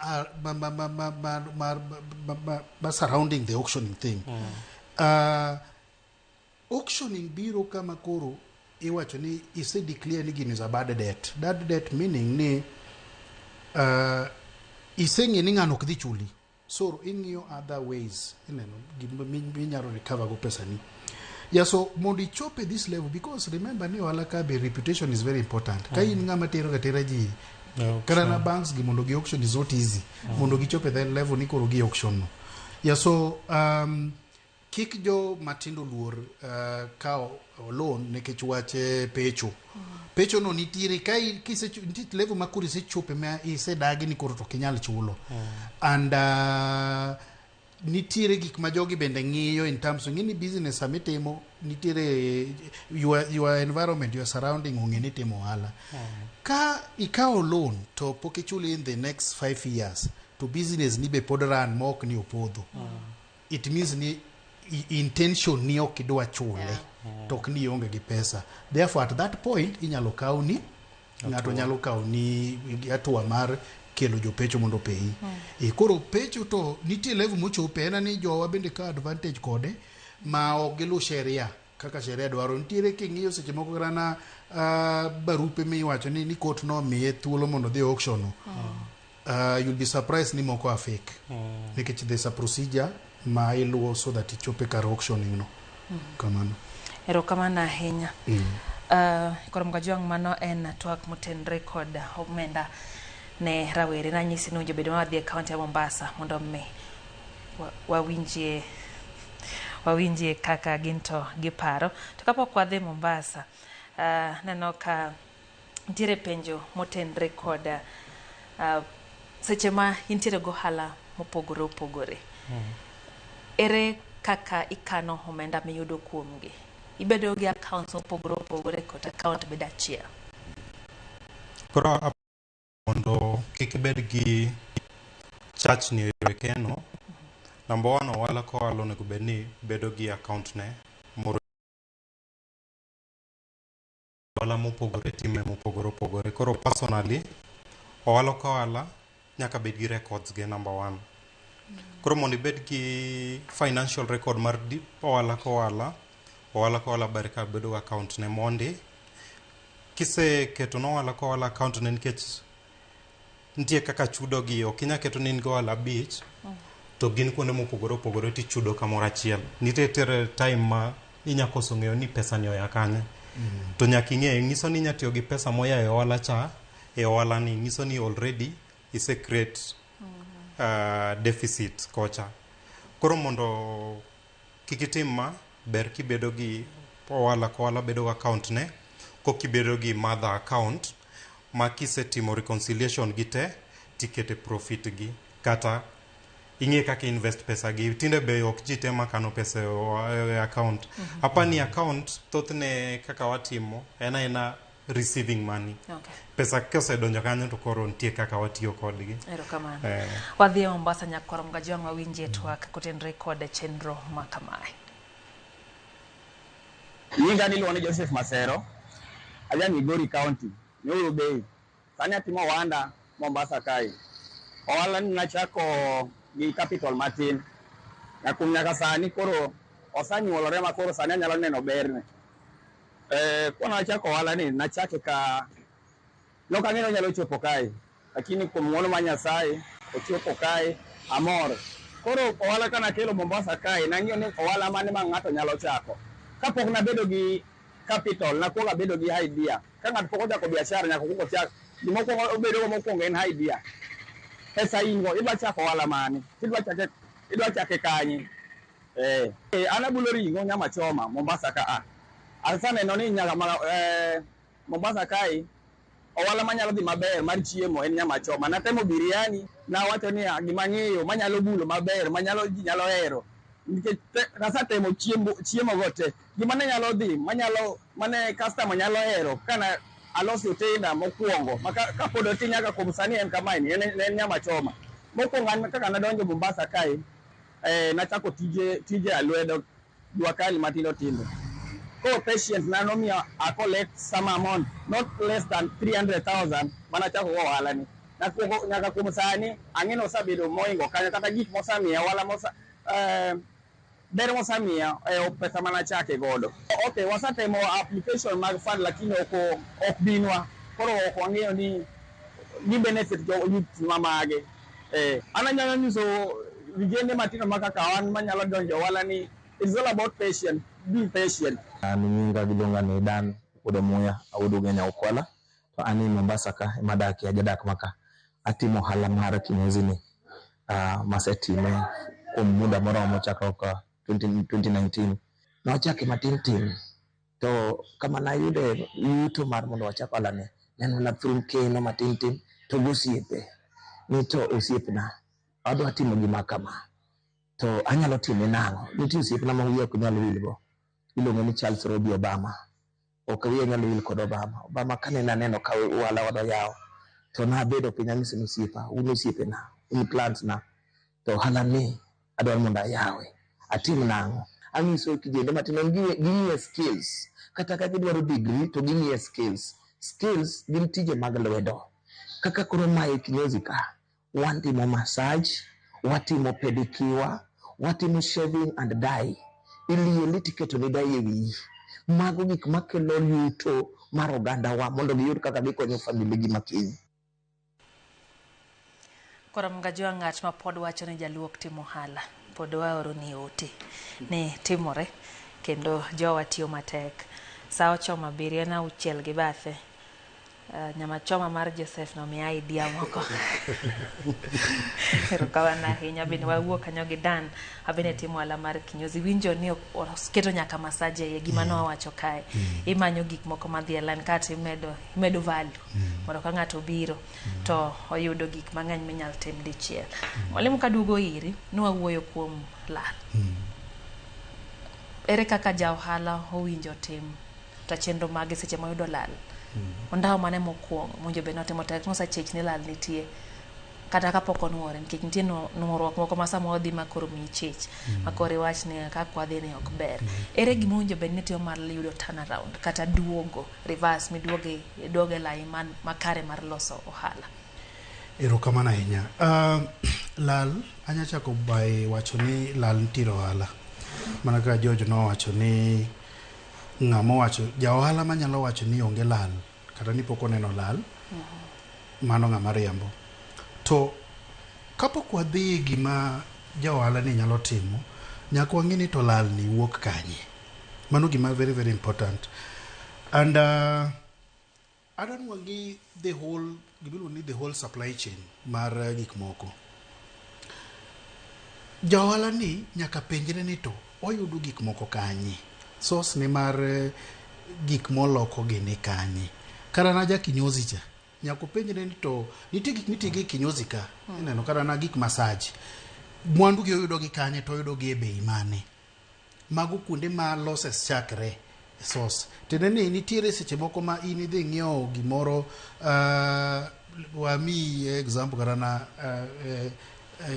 surrounding the auctioning thing. Auctioning biro kama koro iwacho ni ise declare ni gini is a bad debt. Bad debt meaning ni iseng'e ni ng'ano ok dhi chuli. So ing'iyo other ways minyalo recover go pesa ni. So mondo ichope this level, because remember ni ohala ka be reputation is very important. Ka in ng'ama tero gatera ji kata na banks gi mondo gi auction is not easy. Mondo gichope that level ni koro gi auction no. So kik jo matindo luor kao loan nekech wache pecho. Pecho no nitiere ka nitie level ma koro isechope ma isedagi ni koro to kinyal chulo. And nitiere gik ma jogi bende ng'iyo in terms of ng'ini business amitimo, nitiere your environment, your surrounding ong'e ni timo ohala. Ka ikawo loan to pok ichuli in the next 5 years to business ni be pod run mok ni opodho. It means ni intention ni ok idwa chule to ok ni onge gi pesa. Therefore at that point inyalo kawo ni ng'ato nyalo kawo ni atua mar kelo jopecho mondo peyi. Koro pecho to nitie level mochope en ni jowa bende ka advantage kode ma ok gilu sheria kaka sheria dwaro. Nitiere king'iyo seche moko grana barupe miwacho ni court no miye thuolo mondo dhi auction no. You'll be surprised ni moko are fake. Nikech there's a procedure ma iluwo so that ichope kar auctioning no. Kamano. Erokamano ahinya. Nyakwar Mgajwang' mano en twak motenre kod omenda ne rawere na nyisi no jobedo wadhi e kaunti ya Mombasa mondo me wawinjie kaka ginto giparo. To kapok wadhi Mombasa, neno ka nitiere penjo motenre kod seche ma intiere gohala mopogore opogore. Ere kaka ikano omenda miyudo kuomgi? Ibedo gi accounts mopogore opogore kod account bedo achiel? Koro mondo kik bed gi church ni keno, number 1 ohala ko alo nego bed ni bedo gi account ne moro ohala mopogore time mopogore opogore. Koro personally ohala ko ohala nyaka bed gi records ge number 1. Koro mondo ibed gi financial record mar ohala ko ohala ber ka bedo account ne mondi kise keto no ohala ko ohala account ne, nikech nitie kaka chudo gi okinya keto ni go ala beach to gin kuonde mopogore opogore ti chudo kamoro achiel nitie time ma inya koso ng'eyo ni pesa ni oya kanye to nyaka ing'e nyiso ni inya tiyo gi pesa moya e ohala cha e ohala ni nyiso ni already is a create deficit kocha koro mondo kikitim ma ber kibedo gi ohala bedo account ne ko kibedo gi mother account ma kisetimo reconciliation gi te tikete profit gi kata ing'e kaka invest pesa gi tinde be ok ji tema kano pesa e account hapa ni account thothne kaka watimo ena receiving money pesa kosedonjo kanyo to koro nitie kaka watiyo kodgi erokamano wadhi Mombasa nyakoro mgajwang' wawinje twak kotenre kod chenro ma kamae. Nyinga niluongo ni Joseph Masero aja Migori County Nyoro Bay sani atimo ohanda Mombasa kae ohala ni nachako gi capital matin nyaka sani koro osanyuolore ma koro sani anyalo neno berne kwana nachako ohala ni nachake ka nokang'eyo nyalo chopo kae lakini kuom ng'wono ma Nyasaye ochopo kae amor koro ohala kana kelo Mombasa kae nang'iyo ni ohala mane ma ng'ato nyalo chako kapok nabedo gi capital nakuongo abedo gi idea ka ng'ato pok ochako biashara nyaka kuongo chak gimokuongo obedo mokuongo en idea pesa ingo idwa chako ohala mane idwa chake kanye an abulo ring'o nyama choma Mombasa ka asaneno ni nyaka Mombasa kae ohala manyalo dhi maber mar chiemo en nyama choma natemo biriani nawacho ni gima ng'eyo manyalo bulo maber manyalo ji nyalo hero nikech nasatemo chiemo go te gima ne nyalo dhi mane customer nyalo hero kana aloso otenda mokuongo ka pod otin nyaka kuom sani en kama en nyama choma mokuongo kaka nadonjo Mombasa kae nachako tije alwedo dwa kali matindo tindo ko patient na nomiya a collect some amount not less than 300,000 mana chako ohala ni nyaka kuom sani ang'eno osabedo moingo kanyo kata gik mosamiya ohala ber mosamiya pesa mana chake godo okay wasatemo application mag fund lakini ok binwa koro ok wang'eyo ni gi benefit jo youth mamage ananyalo nyiso vijende matino makaka wan manyalo donjo wala ni it's all about patient be patient nyinga gilonga ni Dan Odemuya audo Kenya Okwala to ani Mombasa ka madaki ajadak maka atimo hala mar kinyozi ni masetime kuom muda moromo chakro ka 2019 na wachake matin tin to kama na yude yuto mar mondo wachako ala ne neno la thrum keno matin tin to gosiepe ni to osiepna adwa timo gima kama to anyalo time nang'o nitie osiepna ma wiye ok nyalo wilgo iluongo ni Charles Robi Obama ok wiye nyalo wil kod Obama kane naneno ka wala wado yawo to nabedo piny anyise ni osiepa un osiepena un plans na to hala ni adwaro mondo ayawe atim nang'o anyiso kijende matino ging'e skills kata ka gidwaro degree to ging'e skills gin tije mag lwedo kaka koro mae kinyozi ka watimo massage watimo pedicure watimo shaving and dye iliyo litiketo ni dye e wiyi mago gik makelo yuto mar oganda wa mondo giyud kaka gikonyo famili gi makiny kora mgajwa ng'at ma pod wacho ni jaluok timo hala pod waoro ni ote ne timore kendo jowa tiyo matek sao choma birie na uchiel gi bathe nyama choma mar Joseph no mi idea moko erokamano ahinya bende wawuok kanyo gi Dan abene timo hala mar kinyozi winjo ni keto nyaka masaje e gima no wacho kae imanyo gik moko madhi elan kata imedo value mondo ka ng'ato biro to oyudo gik mang'eny minyal tim dichiel mwalimu kadugo iri nwawuoyo kuom lal ere kaka ja ohala owinjo tim ta chenro mage seche moyudo lal ondao mane mokuongo monjo be notimo tek no sachech ni lal nitie kata kapok onwore nikech nitie nuoruok moko ma samo odhi makoro mi chech makore wach ni ka kwadhi ni ok ber ere gima monjo be nitie mar yudo turnaround kata duogo reverse duoge lai man makare mar loso ohala erokamano ahinya lal anya chako by wacho ni lal nitie ohala mana ka George no wacho ni ng'amo wacho ja ohala manyalo wacho ni onge lal kata ni pok oneno lal mano ng'ama riambo To kapok wadhi gima jaohala ni nyalo timo, nyaka wang'e ni to lal ni wuok kanye. Mano gima very very important. And I don't want the whole supply chain mar gik moko. Jaohala ni nyaka penjre ni to oyudo gik moko kanye. Source ne mar gik moloko gi ni kanye. Kara na ja kinyozi cha nyako penjre ni to nitie gik mitigi kinyozi ka. Ineno kara na gik massage. Mwandu gi oyudo gi kanye to oyudo gi e bei mane. Mago kuonde ma losses chakre source. Tende ni nitiere seche moko ma in idhi ng'iewo gimoro wami example kara na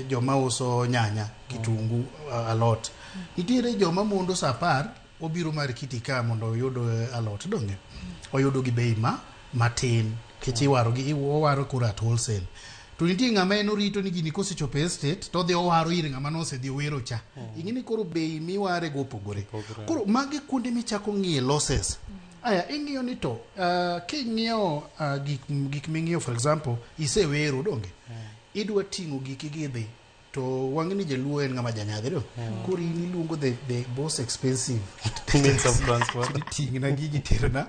joma uso nyanya, kitungu, alot. Nitiere joma mondo sa 10 obiro mar kitika mondo oyud alot donge. Oyudo gi bei matin kech iwaro kura at wholesale. To nitie ng'ama en orito ni gini kosechopo estate to dhi owaro ir ng'ama nosedhi wero cha. Ing'eni koro bei miware go opogore. Koro magi kuonde michako ng'iye losses. Aya ing'iyo ni to king'iyo gik ming'iyo for example isewero donge. Idwa ting'o giki gidhi to wang'eni jaluo en ng'ama janyadhi do. Koro in iluongo the most expensive means of transport. Ting' na gigi terna.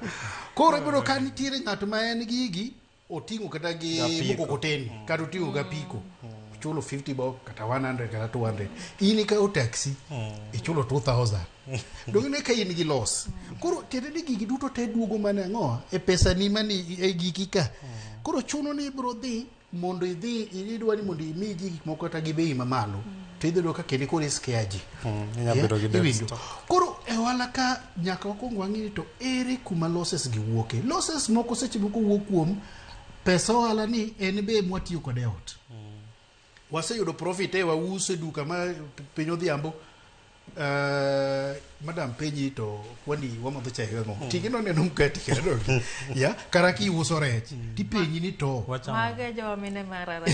Koro ibiro ka nitiere ng'ato ma en gigi oting'o kata gi mkokoteni kata oting'o ga piko chulo 50 bob kata 100 kata 200 ini ka o taxi ichulo 2000 dongine ka in gi loss. Koro tede ni gigi duto te duogo mane ngoa e pesa ni mani e gigi ka. Koro chuno ni bro dhi mondo idhi idwa ni mondo imi gigi moko kata gi bei mamalo to idhi do ka kene ko risk yaji koro e wala ka nyaka wakongo wang'ini to ere kuma losses gi wuoke. Losses moko seche moko wuok kuom pesa wala ni en be mwatiyo kode ot. Waseyudo profit wa uso duka ma piny odhiambo madam penyi to wani wamadho chai gango tigi no neno mkati kado ya karaki uso rech ti penyi ni to mage jo mine marara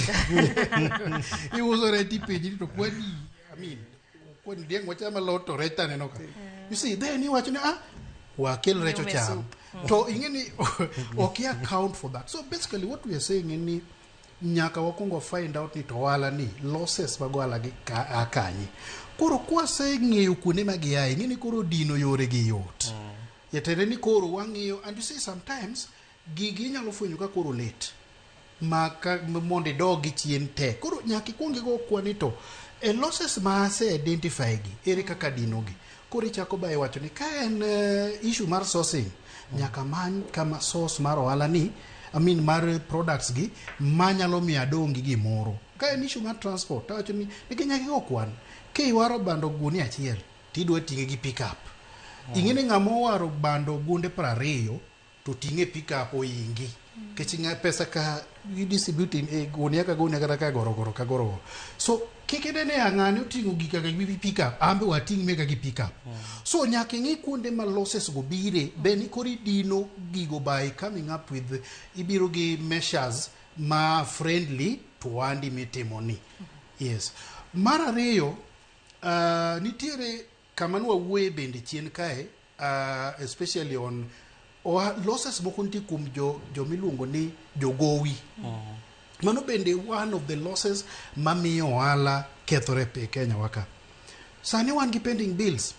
i uso rech ti penyi ni to kwani kwani dieng wachama loto rech ta neno ka. You see then you watch wakel rech ocham to ingeni okay account for that. So basically what we are saying ni nyaka wakongo find out ni to wala ni losses magwala gi akanyi. Koro kwa se ng'eyo kuonde magiaye ng'eni koro dino yore gi yot. Yatere ni koro wang'iyo and you see sometimes gigi nyalo fwenyo ka koro late maka monde dogi chien te. Koro nyaka ikwongi go kwani to losses ma se identify gi ere kaka dino gi. Koro ichako bae wacho ni ka en issue mar sourcing nyaka many kama source mar ohala ni mar products gi manyalo miya dongi gimoro. Ka en issue mar transport tawacho ni nyaka go kwan ke iwaro bando gunia achiel tidwa ting'e gi pick up. Ing'eni ng'ama waro bando gunde 20 to ting'e pick up oingi kechinga pesa ka distribute e gunia ka gunia kata ka goro. So kikede ne ang'ane oting'o gika gi pick up ambe wating' mega gi pick up. So nyaka ng'i kuonde ma losses go bire beni kori dino gigo by coming up with ibiro gi measures ma friendly to wandi mitimoni. Yes. Mara ariyo nitiere kama nwa wuoye bende chien kae especially on losses moko nitie kuom jo miluongo ni jogowi. Mano bende one of the losses mamiyo ohala kethore pe Kenya waka. Sani wan gi pending bills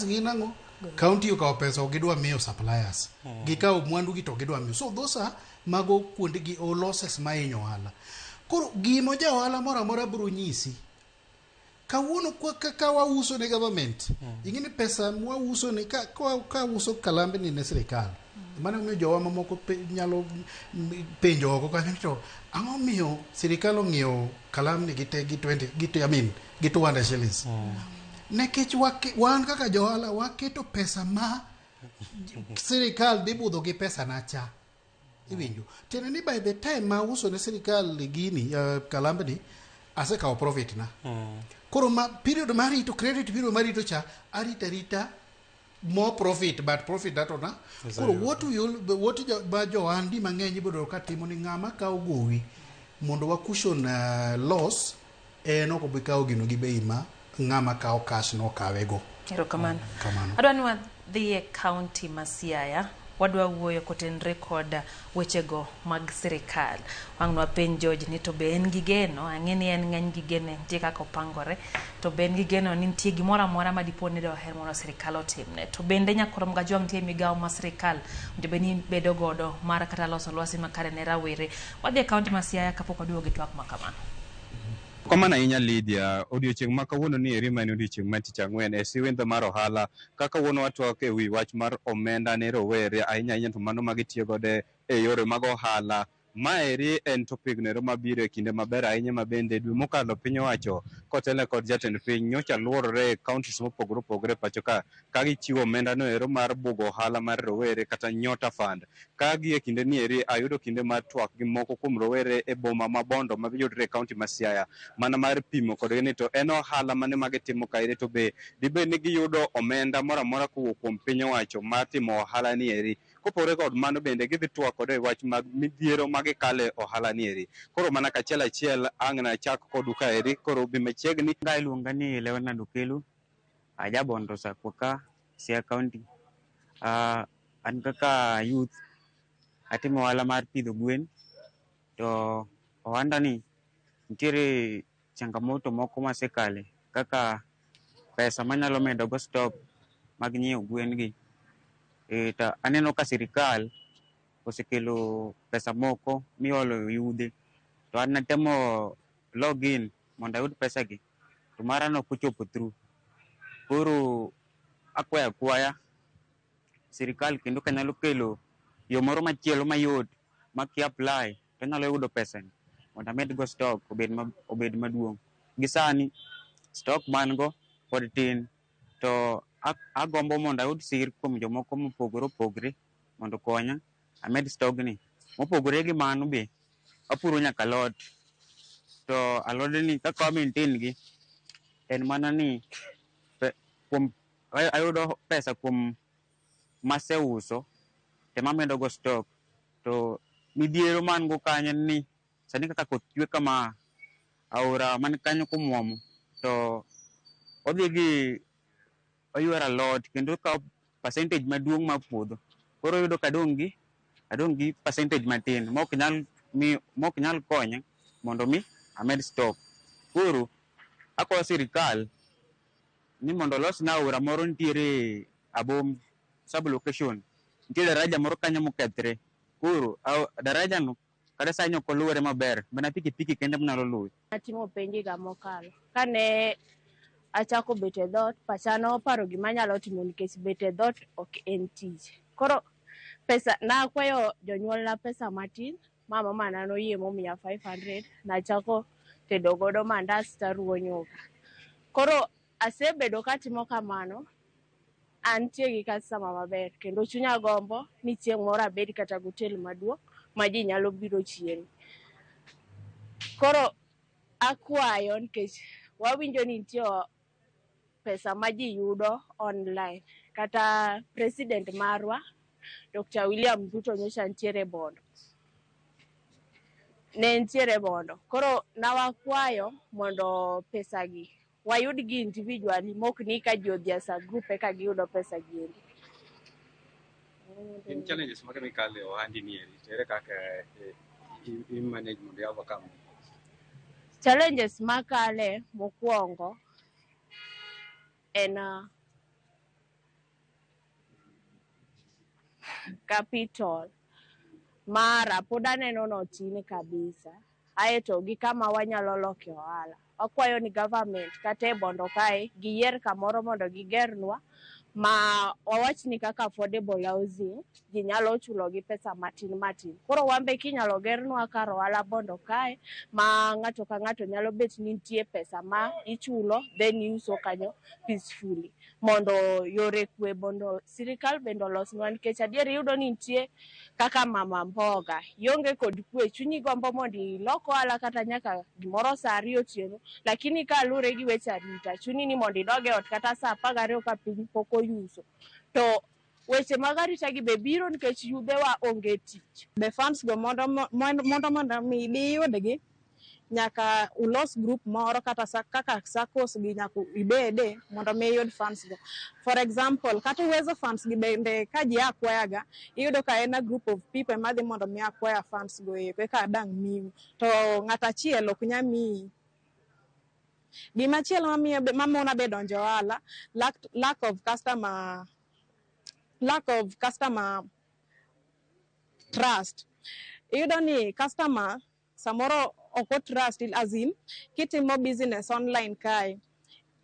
gin ang'o? County okawo pesa gidwa miyo suppliers gikawo mwandu gi to gidwa miyo. So those are mago kuonde gi losses mahinyo ohala. Koro gimo ja ohala moro amora biro nyisi kawuono ka wauso ne government ing'eni pesa mwauso ne ka uso kalambe ni ne sirikal mano miyo jowa mamoko nyalo penjo oko kanyo to ang'o miyo sirikal ong'iewo kalamni gi 200 shillings. Nekech wan kaka johala waketo pesa ma sirikal dhi budho gi pesa na cha iwinjo tena ni by the time ma uso ne sirikal gini kalambe ni asekawo profit na. Koro period marito credit period marito cha arita more profit but profit that ona. Koro what bajo andi mang'eny bodo ka timo ni ng'ama ka ogowi mondo wa cushion loss eno ko bikawo gino gi bei ma ng'ama cash no kawego. Erokamano. Adwa ni wadhi e county ma Siaya wadwa wuoyo kotenre kod wechego mag sirikal. Wang'nwa penj George ni to be en gi geno, ang'eni en ng'eny gi gene nitie kaka opangore, to be en gi geno ni nitie gimoro amora ma dipo ni doher mondo sirikal otimne, to bende nyakoro mga jwang' nitie migawo ma sirikal ondibe ni bedo godo mar kata loso lwasi makare ne rawere. Wadhi e kaunti ma Siaya kapok waduogo gi twak makamano. Kamano ahinya Lydia, odiochieng' ma kawuono ni eri ma en odiochieng' ma tich ang'wen e siwendho mar ohala, kaka wuono watwak e wi wach mar omenda ne rowere ahinya ahinya to mano ma gitiyo godo e yore mag ohala. Maeri en topic nero mabiro e kinde maber ahinya ma bende dwe mokalo piny owacho kotelo kod jatend piny nyocha luorore counties mopogore opogore pacho ka gichiwo omenda no ero mar bugo ohala mar rowere kata Nyota Fund. Ka gi e kinde ni eri ayudo kinde mar twak gi moko kuom rowere e boma ma Bondo ma yudore e kaunti ma Siaya, mana mar pimo kod ni to en ohala mane ma gitimo kaire, to be dibed ni giyudo omenda moro amora kowuok kuom piny owacho mar timo ohala ni eri. Kopore kod mano bende gidhi twak kod wach mag midhiero magikale ohala ni eri. Koro mana kachiel achiel ang' na chak kodu ka eri, koro bi machiegni. Ga iluonga ni Leonard Okelu, aja Bondo Sacco ka Siaya County. An kaka youth atimo ohala mar pidho gwen, to ohanda ni nitiere changamoto moko masekale kaka pesa manyalo medo go stock mag nyiewo gwen gi. To aneno ka sirikal osekelo pesa moko miolo yudhe, to an natemo login mondo ayud pesa gi, to mara no ok ochopo through. Koro akwaya akwaya sirikal kendo kanyalo kelo yo moro machielo mayot ma ki apply to nyalo yudo pesa ni mondo amed go stock obed maduong'. Gisani stock man go pod tin, to agombo mondo ayud sir kuom jomoko mopogore opogore mondo konya amed stock ni. Mopogore gi mano be apuro nyaka alot, to alod ni kaka maintain gi en mana ni ayudo pesa kuom maseuso te mamedo go stock. To midhiero man go kanyo ni sani kaka koth chwe kama, aora man kanyo komwomo, to odhi gi oyuero alot kendo kawo percentage maduong' mar puodho. Koro yudo ka adong' gi percentage matin mok nyal konya mondo mi amed stock. Koro akwayo sirikal ni mondo olosna aora moro nitiere Abom sub location, nitiere daraja moro kanyo mokethre. Koro daraja no kada sa nyoko luwore maber, mana pikipiki kende mnyalo luwe. Atimo penji ga mokalo kane achako bet e dhot, pacha noparo gima nyalo timo nikech bet e dhot ok en tich. Koro pesa nakwayo jonyuolna pesa matin, mama mana noyie momiya 500, nachako tedo godo mandas taruwo nyuka. Koro asebedo katimo kamano, antie gi customer maber, kendo chunya gombo ni chieng' moro abed kata gotel maduong' ma ji nyalo biro chiemo. Koro akwayo nikech wawinjo ni nitie pesa ma ji yudo online, kata president marwa Dr. William Ruto nyocha nitiere Bondo, ne nitiere Bondo. Koro nawakwayo mondo pesa gi wayud gi individually, mok ni ka ji odhi as a group eka giyudo pesa gi. In challenges mage mikale ohandi ni eri, ere kaka i manage mondo ya overcome? Challenges makale mokwongo en capital mara pod aneno notin kabisa, aeto gi kama wanyalo loke ohala. Wakwayo ni government kata e Bondo kae giyier kamoro mondo gigernwa ma wawach ni kaka affordable housing, ji nyalo chulo gi pesa matin matin. Koro wambe kinyalo gernwa kar ohala Bondo kae ma ng'ato ka ng'ato nyalo bet ni nitie pesa ma ichulo then iuso kanyo peacefully, mondo yore kwe Bondo sirikal bende olosnwa. Nikech adier yudo ni nitie kaka mama mboga ionge kod kwe, chunyi gombo mondo ilok ohala kata nyaka gimoro saa 2 otieno, lakini ka lure gi weche arita chuni ni mondo idoge ot kata saa 12 ka piny pok oyuso. To weche mag arita gi be biro nikech yudhewa onge tich. Be funds go mondo mi biyudgi, nyaka ulos group moro kata kaka SACCOS gi nyaka ibede mondo mi yud funds go. For example, kata uwezo funds gi bende ka ji akwayaga, iyudo ka en a group of people madhi mondo mi akwaya funds go ka dang miu. To ng'ata chielo ok nya miyi. Gima chielo mamona be donjo ohala, lack of customer trust. Iyudo ni customer samoro oko trust as in kitimo business online kae.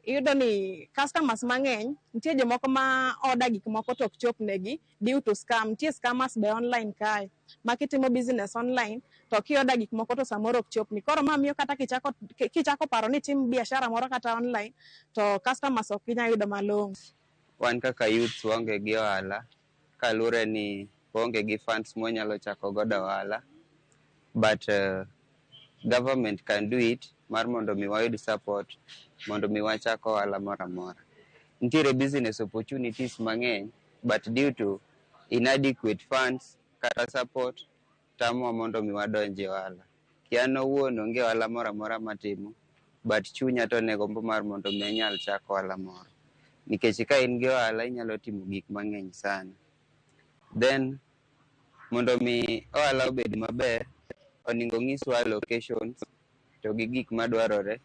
Iyudo ni customers mang'eny nitie jomoko ma order gik moko tok chop negi due to scam. Nitie scammers be online kae. Ma kitimo business online to ki order gik moko to samoro ok chopni. Koro mamiyo kata kichako paro ni tim biashara moro kata online to customers ok inya yudo malong'o. Wan kaka youth waonge gi ohala kalure ni waonge gi funds mwanyalo chako godo ohala, but government can do it mar mondo mi wayud support mondo mi wachako ohala moro amora. Nitiere business opportunities mang'eny, but due to inadequate funds kata support tamo mondo mi wadonje ohala. Kian owuon onge ohala moro amora matimo, but chunya to ne gombo mar mondo mi anyal chako ohala moro. Nikech ka in gi ohala inyalo timo gik mang'eny sana. Then mondo mi ohala obed maber, oningo ng'iswa locations to gi gik madwarore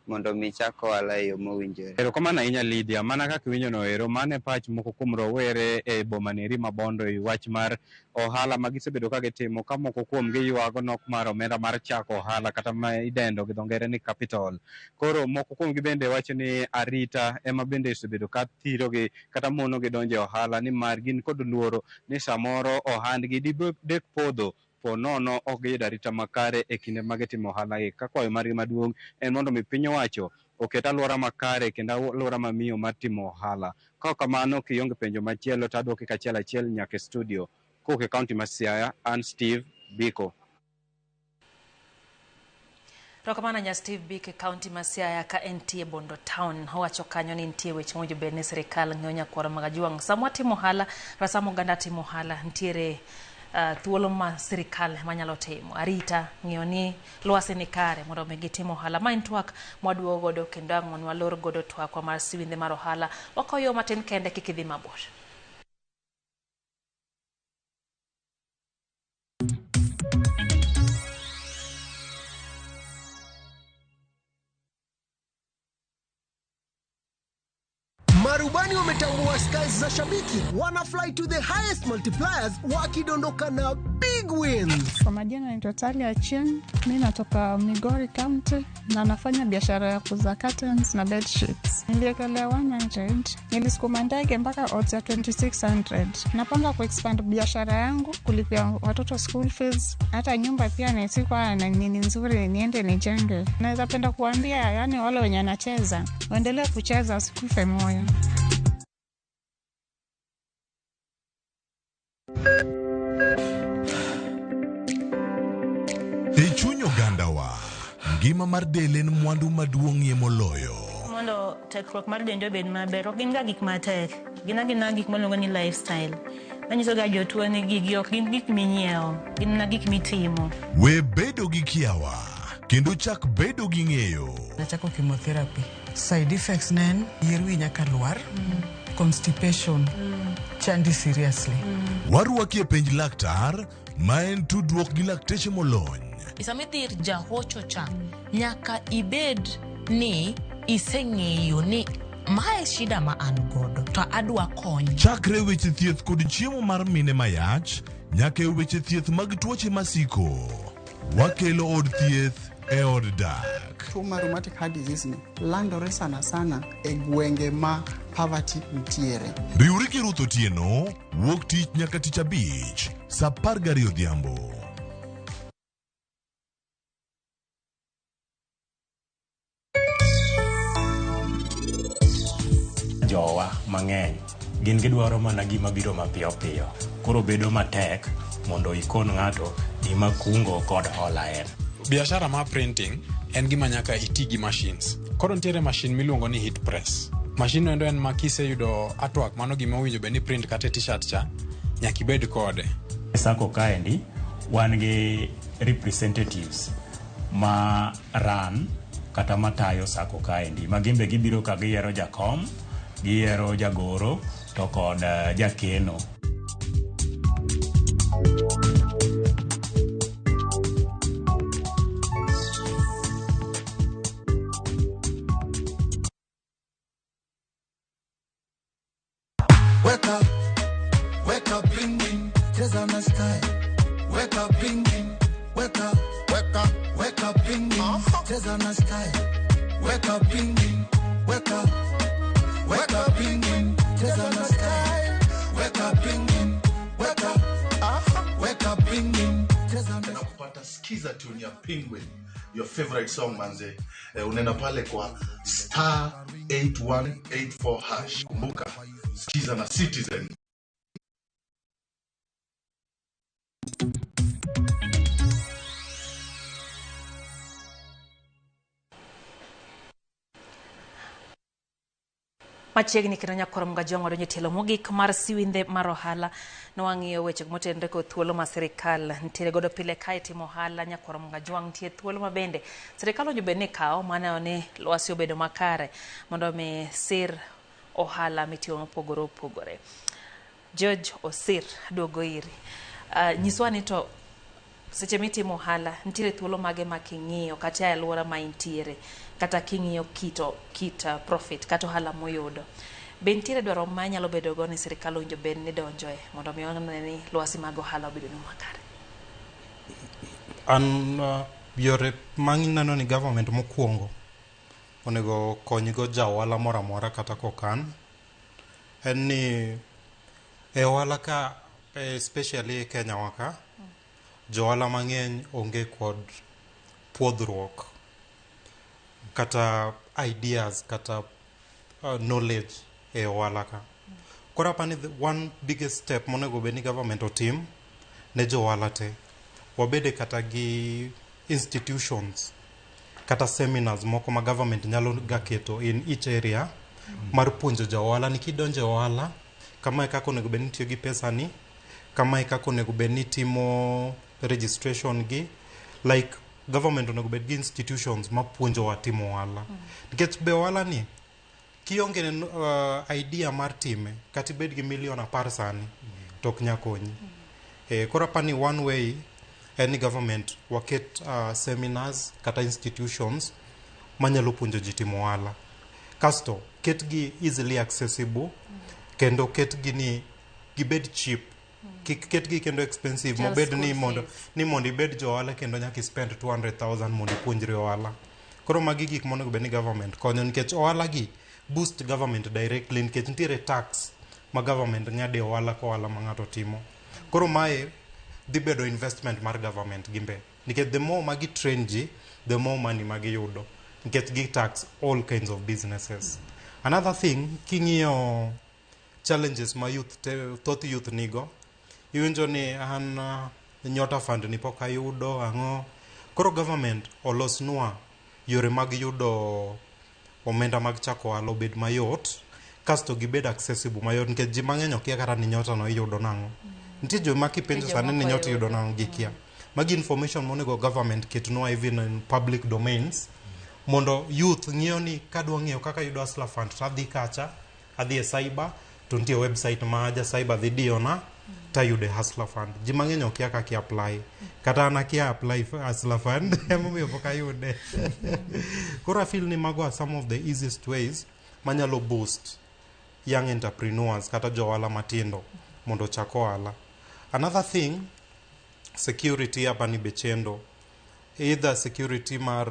mondo mi chako ohala e yo mowinjore. Erokamano ahinya Lydia, mana kaka winjo no ero mane pach moko kuom rowere e boma ni Rima Bondo e wach mar ohala ma gisebedo ka gitimo, ka moko kuom gi ywago nok mar omenda mar chako ohala kata ma idendo gi dho ngere ni capital. Koro moko kuom gi bende wacho ni arita ema bende osebedo ka thiro gi kata mono gi donjo e ohala, ni mar gin kod luoro ni samoro ohandgi dek podho po nono ok giyudo arita makare e kinde ma gitimo ohala gi. Ka kwayo margi maduong' en mondo mi piny owacho oket alwora makare kendo alwora mamiyo mar timo ohala. Ka kamano kionge penjo machielo to adwoke kachiel achiel nyaka e studio kowuok e kaunti ma Siaya. An Steve Biko. Rokamana nya Steve Biko e kaunti ma Siaya ka entie Bondo Town. Owacho kanyo ni nitie weche mowinjo bed ni sirikal ng'iyo nyakwaro mag ajwang'. Sama timo ohala, sama oganda timo ohala, nitiere thuolo ma sirikal manyalo timo arita ng'iyo ni lwasi ni kare mondo mi gitimo ohala. Ma en twak mwaduogo godo kendo ang'on walor godo twakwa mar siwinde mar ohala. Wakayo matin kende kik idhi mabor. Marubani wametambua skies za shabiki, wana fly to the highest multipliers wakidondoka na big wins. Kwa majina naitwa Talia Achieng', mimi natoka Migori County na nafanya biashara ya kuuza curtains na bed sheets. Niliekelea 100, nilisukuma ndege mpaka odds ya 2600. Napanga kuexpand biashara yangu, kulipia watoto school fees, hata nyumba pia naisikuwa na nini nzuri niende nijenge. Naweza penda kuambia yani wale wenye wanacheza waendelee kucheza, usikufe moyo. E chuny oganda wa, ngima mar del en mwandu maduong'ie moloyo. Mondo tekruok mar dendo bed maber, ok gin ga gik matek, gin gik maluongo ni lifestyle. Manyiso ga jotuo ni gigi ok gin gik minyiewo, gin na gik mitimo. We bedo gi kiawa, kendo chak bedo gi ng'eyo. Nachako chemotherapy. Side effects nen, yier wi nyaka lwar, constipation, chandi seriously. Warwaki e penj laktar, ma en tudruok gi lakteche molony. Isamidhir jahocho cha, nyaka ibed ni iseng'eyo ni mae shida ma an godo, to adwa kony. Chakre weche thieth kod chiemo mar mine mayach, nyaka e weche thieth mag tuoche masiko. Wakelo od thieth e od dak. Tuo mar rheumatic heart disease ni landore sana e gwenge ma poverty nitiere. Riwri gi Ruth Otieno, wuok tich nyaka tich abich, saa 12 odhiambo. Jowa mang'eny gin gidwaro mana gima biro mapiyo piyo, koro bedo matek mondo ikon ng'ato gima kungo kod hola en. Biashara ma printing en gima nyaka iti gi machines. Koro nitiere machine miluongo ni heat press. Machine no endo en makise yudo artwork mano gima owinjo be ni print kata t-shirt cha nyaka ibed kode. Sako kaendi wan gi representatives ma ran kata matayo sako kaendi ma gimbe gibiro ka giyiero jakom, giyiero jagoro to kod jakeno. Wake up, bling bling, cheza na style. Wake up, bling bling, wake up, bling bling, cheza na style. Wake up, bling bling, wake up, bling bling, cheza na style. Wake up, bling bling, wake up, bling bling, cheza na. Nakupata skiza tune ya Penguin, your favorite song manze. Unaenda pale kwa *8184#. Kumbuka skiza na Citizen. Machiegni kendo nyakoro mga jongo donyo telo mogik mar siwinde mar ohala no wang'iyo weche motenore kod thuolo ma sirikal nitiere godo pile kae timo ohala nyakoro mga jwang nitie thuolo ma bende sirikal onyo bende kawo mana ne lwasi obedo makare mondo mi sir ohala mitimo mopogore opogore. George Osir duogo iri. Nyiswa ni to seche mitimo ohala nitiere thuolo mage ma king'iyo kata e alwora ma intiere kata king'iyo kit profit kata ohala moyudo. Be nitiere dwaro ma nyalo bedo go ni sirikal owinjo bed ni donjoe mondo mi one ni lwasi mag ohala obedo ni makare? Yore manginano ni government mokwongo onego konygo ja ohala moro amora kata kokan en ni e ohala ka especially e Kenya waka jo ohala mang'eny onge kod puodhruok kata ideas kata knowledge e ohala ka. Koro apani one biggest step monego bed ni government otim ne jo ohala te wabede kata gi institutions kata seminars moko ma government nyalo ga keto in each area mar puonjo jo ohala ni kidonjo e ohala kama e kaka onego bed ni tiyo gi pesa ni, kama e kaka onego bed ni timo registration gi, like government onego bed gi institutions ma puonjo wa timo ohala. Nikech be ohala ni kionge idea mar time kati bed gi milion 10 sani tok nyakonyi. Koro apani one way any government waket seminars kata institutions manyalo puonjo ji timo ohala. Kasto ket gi easily accessible kendo ket gi ni gibed cheap. Ket gi kendo expensive mobed ni mondo ibed jo ohala kendo nyaka spend 200,000 mondo ipuonjre ohala. Koro magi gik monego bed ni government konyo nikech ohala gi boost government directly nikech nitiere tax ma government ng'ade ohala ko ohala ma ng'ato timo. Koro mae dhi bedo investment mar government gimbe nikech the more magi train ji the more money magi yudo nikech gi tax all kinds of businesses. Another thing king'iyo challenges ma thoth youth nigo iwinjo ni an Nyota Fund ni pok ayudo ang'o. Koro government olosnwa yore mag yudo omenda mag chako ohala obed mayot kasto gibed accessible mayot nikech ji mang'eny okia kata ni Nyota no iyudo nang'o. Nitie jo ma kipenjo sani ni Nyota iyudo nang'o gikia. Magi information monego government ketnwa even in public domains mondo youth ng'iyo ni kadwa ng'iyo kaka yudo Hustler Fund tadhi kacha adhi e cyber to nitie website ma ja cyber dhi diona tayude Hustler Fund. Ji mang'eny okia kaka apply kata an akia apply for Hustler Fund emomiyo pok ayude. Koro I feel ni mago are some of the easiest ways manyalo boost young entrepreneurs kata jo ohala matindo mondo chako ohala. Another thing, security hapa ni bechendo. Either security mar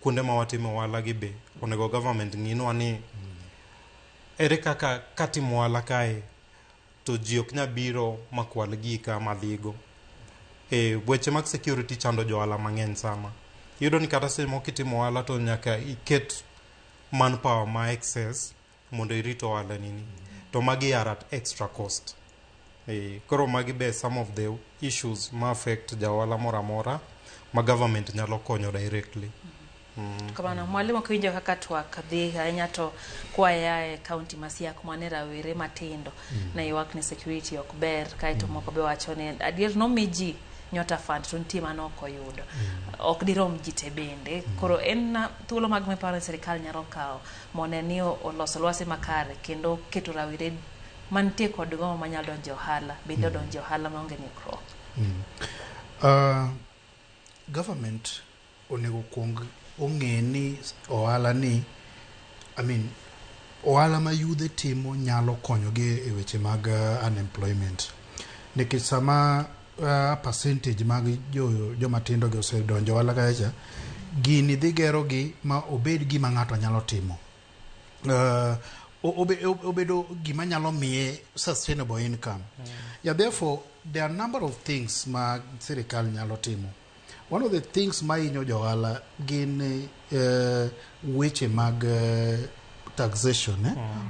kuonde ma watimo ohala gi be onego government ng'inwa ni ere kaka katimo ohala kae to ji ok nya biro makwal gika madhigo. Weche mag security chando jo ohala mang'eny sana. Yudo ni kata semo kitimo ohala to nyaka iket manpower ma excess mondo irito ohala nini. To magi are at extra cost. Koro magi be some of the issues ma affect ja ohala mora mora ma government nyalo konyo directly. Kamano mwalimu kiwinjo kaka twak dhi ahinya to kwaya e county ma Siaya mane rawere matindo na ywak ni security ok ber kaito moko be wacho ni adier no miji Nyota Fund to nitie mano ok oyudo. Ok dirom ji te bende. Koro en thuolo mag miparo sirikal nyalo kawo mondo ni oloso lwasi makare kendo keto rawere mantie kod gombo manyalo donjo ohala bende donjo ohala maonge ng'ikruok. Government onego kuong ong'e ni ohala ni ohala ma yudhe timo nyalo konyogi e weche mag unemployment. Nikech sama percentage mag joma tindo gi osedonjo ohala kacha, gini dhi gero gi ma obed gima ng'ato nyalo timo. Obedo gima nyalo miye sustainable income. Yeah, therefore, there are a number of things ma sirikal nyalo timo. One of the things ma inyo jo ohala gin weche mag taxation,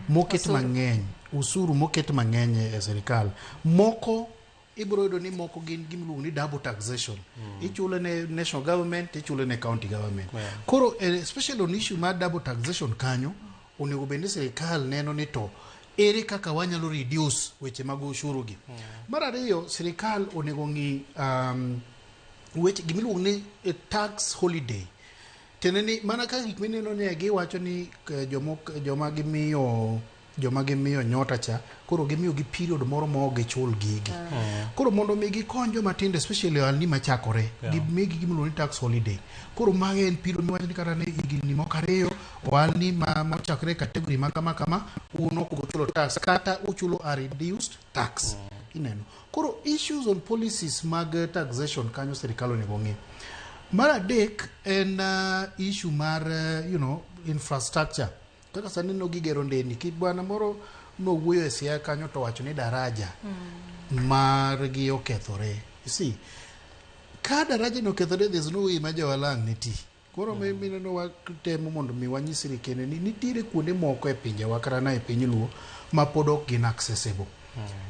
moket mang'eny, usuru moket mang'eny e sirikal. Moko ibro yudo ni moko gin gimiluongo ni double taxation. Ichule ne national government, ichule ne county government. Koro especially on issue mar double taxation kanyo, onego bende sirikal neno ni to ere kaka wanyalo reduce weche mag ushuru gi. Mar ariyo, sirikal onego ng'i weche gimiluongo ni tax holiday. Teneni mana ka gik mineno ne giwacho ni joma gimiyo nyota cha koro gimiyo gi period moro mo gichul gigi. Koro mondo mi gikony joma tindo especially ohalni machakore gimigi gimiluongo ni tax holiday. Koro mage en period miwacho ni kata ne higni moko ariyo ohalni machakore category ma kama uno ok chulo tax kata uchulo a reduced tax. Ineno. Koro issues on policies mag taxation kanyo sirikal onego ng'i. Mar adek en issue mar infrastructure. Kaka sani no gigero ndeni ki bwana moro no wuoyo e Siaya kanyo to wacho ni daraja mar gi okethore. You see, ka daraja no okethore, there's no way ma jowalang niti. Koro mineno watemo mondo mi wanyisiri kene ni nitiere kuonde moko e pinje wakara na e piny luo ma pod ok gin accessible.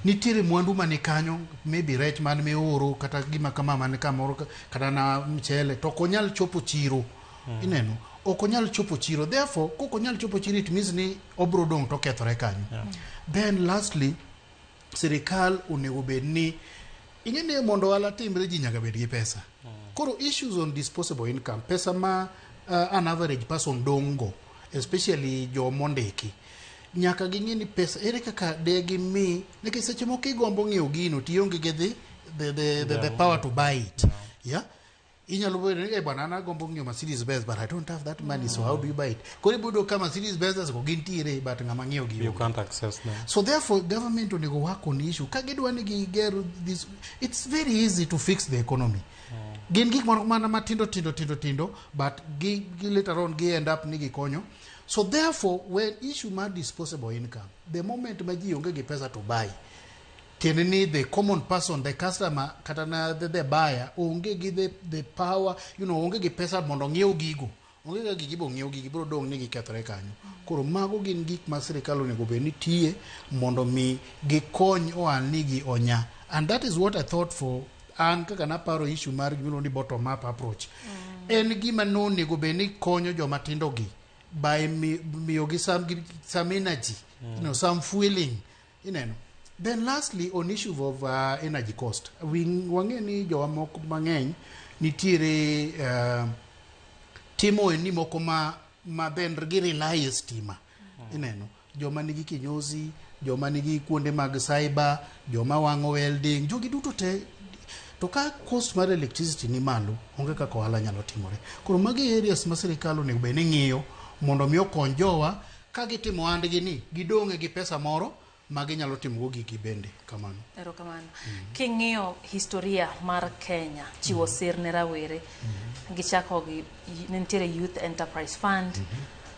Nitiere mwandu mani kanyo, maybe rech man mioro kata gima kama mani kamoro kata na mchele to konyal chopo chiro. Ineno, okonyal chopo chiro. Therefore, kokonyal chopo chiro, it means ni obro dong to kethore kanyo. Then lastly, sirikal onego bed ni ingene mondo ohala timre ji nyaka bed gi pesa. Koro issues on disposable income, pesa ma an average person dongo, especially jo mondeki. Nyaka ging'e ni pesa ere kaka de gimi nikech seche moko igombo ng'iewo gino tionge gi the power to buy it. Yeah. Inyalo bedo bwana na gombo ng'iewo Mercedes Benz but I don't have that money, so how do you buy it? Koro ibudo kama Mercedes Benz go gintiere but ng'ama ng'iewo gi. You can't access them. So therefore government onego work on issue. Ka gidwa ni gigero this, it's very easy to fix the economy. Gin gik mana matindo but later on gi end up ni gikonyo. So therefore, when issue ma disposable income, the moment maji onge gi pesa to buy, teneni the common person, the customer, katana the buyer, onge gi the power, onge gi pesa mondo ng'iew gigo. Onge ga gigibo ng'iew gigi bro dong ni gikethore kanyo. Koro mago gin gik ma sirikal onego bed ni tiye mondo mi gikony ohalni gi onya. And that is what I thought for an kaka naparo issue mar gimiluongo ni bottom up approach. En gima no onego bed ni konyo joma tindo gi by miyogi some energy, some fueling, Then lastly, on issue of energy cost, wang'e ni jowa moko mang'eny nitiere timo ni moko ma then gi rely stima. Joma nigi kinyozi, joma nigi kuonde mag cyber, joma wang'o welding, jogi duto te to ka cost mar electricity ni malo, onge kaka ohala nyalo timore. Koro magi areas ma sirikal onego bed ni ng'iyo mondo mi okony jowa ka gitimo andgi ni gidong'e gi pesa moro ma ginyalo timo gigi bende kamano. Erokamano. King'iyo historia mar Kenya chiwo sir ne rawere, gichako gi nitiere Youth Enterprise Fund,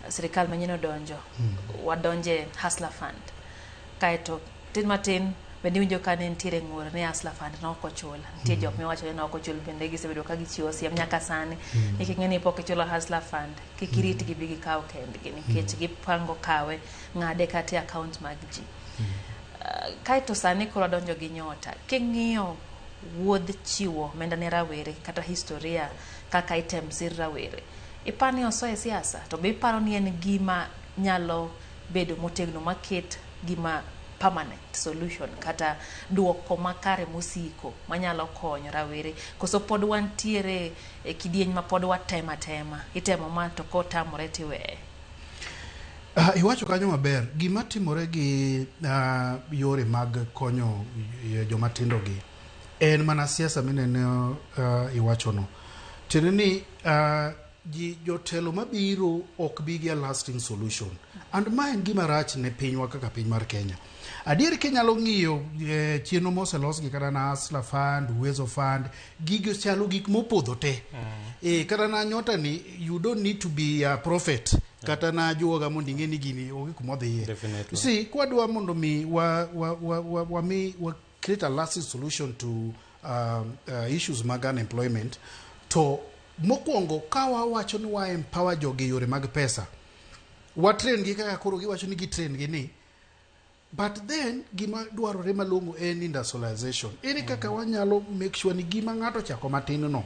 sirikal manyien odonjo, wadonje Hustler Fund. Kaeto tin matin bende winjo ka ne nitiere ng'ur ni Hustler Fund no ok ochul. Nitie jok miwacho ni ok ochul bende gisebedo ka gichiwo siem nyaka sani. Iking'e ni pok ichulo Hustler Fund, kikirit gibi gikaw kendgi nikech gipango kawe ng'ade kata account mag ji. Kaeto sani koro donjo gi Nyota. King'iyo wuodh chiwo omenda ne rawere kata historia kaka item sir rawere, ipani oso e siasa to be iparo ni en gima nyalo bedo motegno maket gima permanent solution kata duoko makare mosiko manyalo konyo rawere koso pod wantiere e kidieny ma pod watema itemo ma to kotamore tiweye. Iwacho kanyo maber gima timore gi yore mag konyo joma tindo gi en mana siasa minene iwacho no tiende ni jotelo mabiro ok bi gi a lasting solution and ma en gima rach ne pinywa kaka piny mar Kenya. Adier kinyalo ng'iyo chieno moselos gi kata na Hustler Fund, Uwezo Fund, gigo chalo gik mopodho te. Kata na nyota ni you don't need to be a prophet kata na juoga mondo ing'e ni gini onge kuma dhiye. See, kwadwa mondo mi wa create a lasting solution to issues mag unemployment to mokwongo ka wawacho ni wa empower jogi yore mag pesa wa train gi kaka koro giwacho ni gi train gi ni but then gima dwarore malongo en industrialization ere kaka wanyalo make sure ni gima ng'ato chako matin no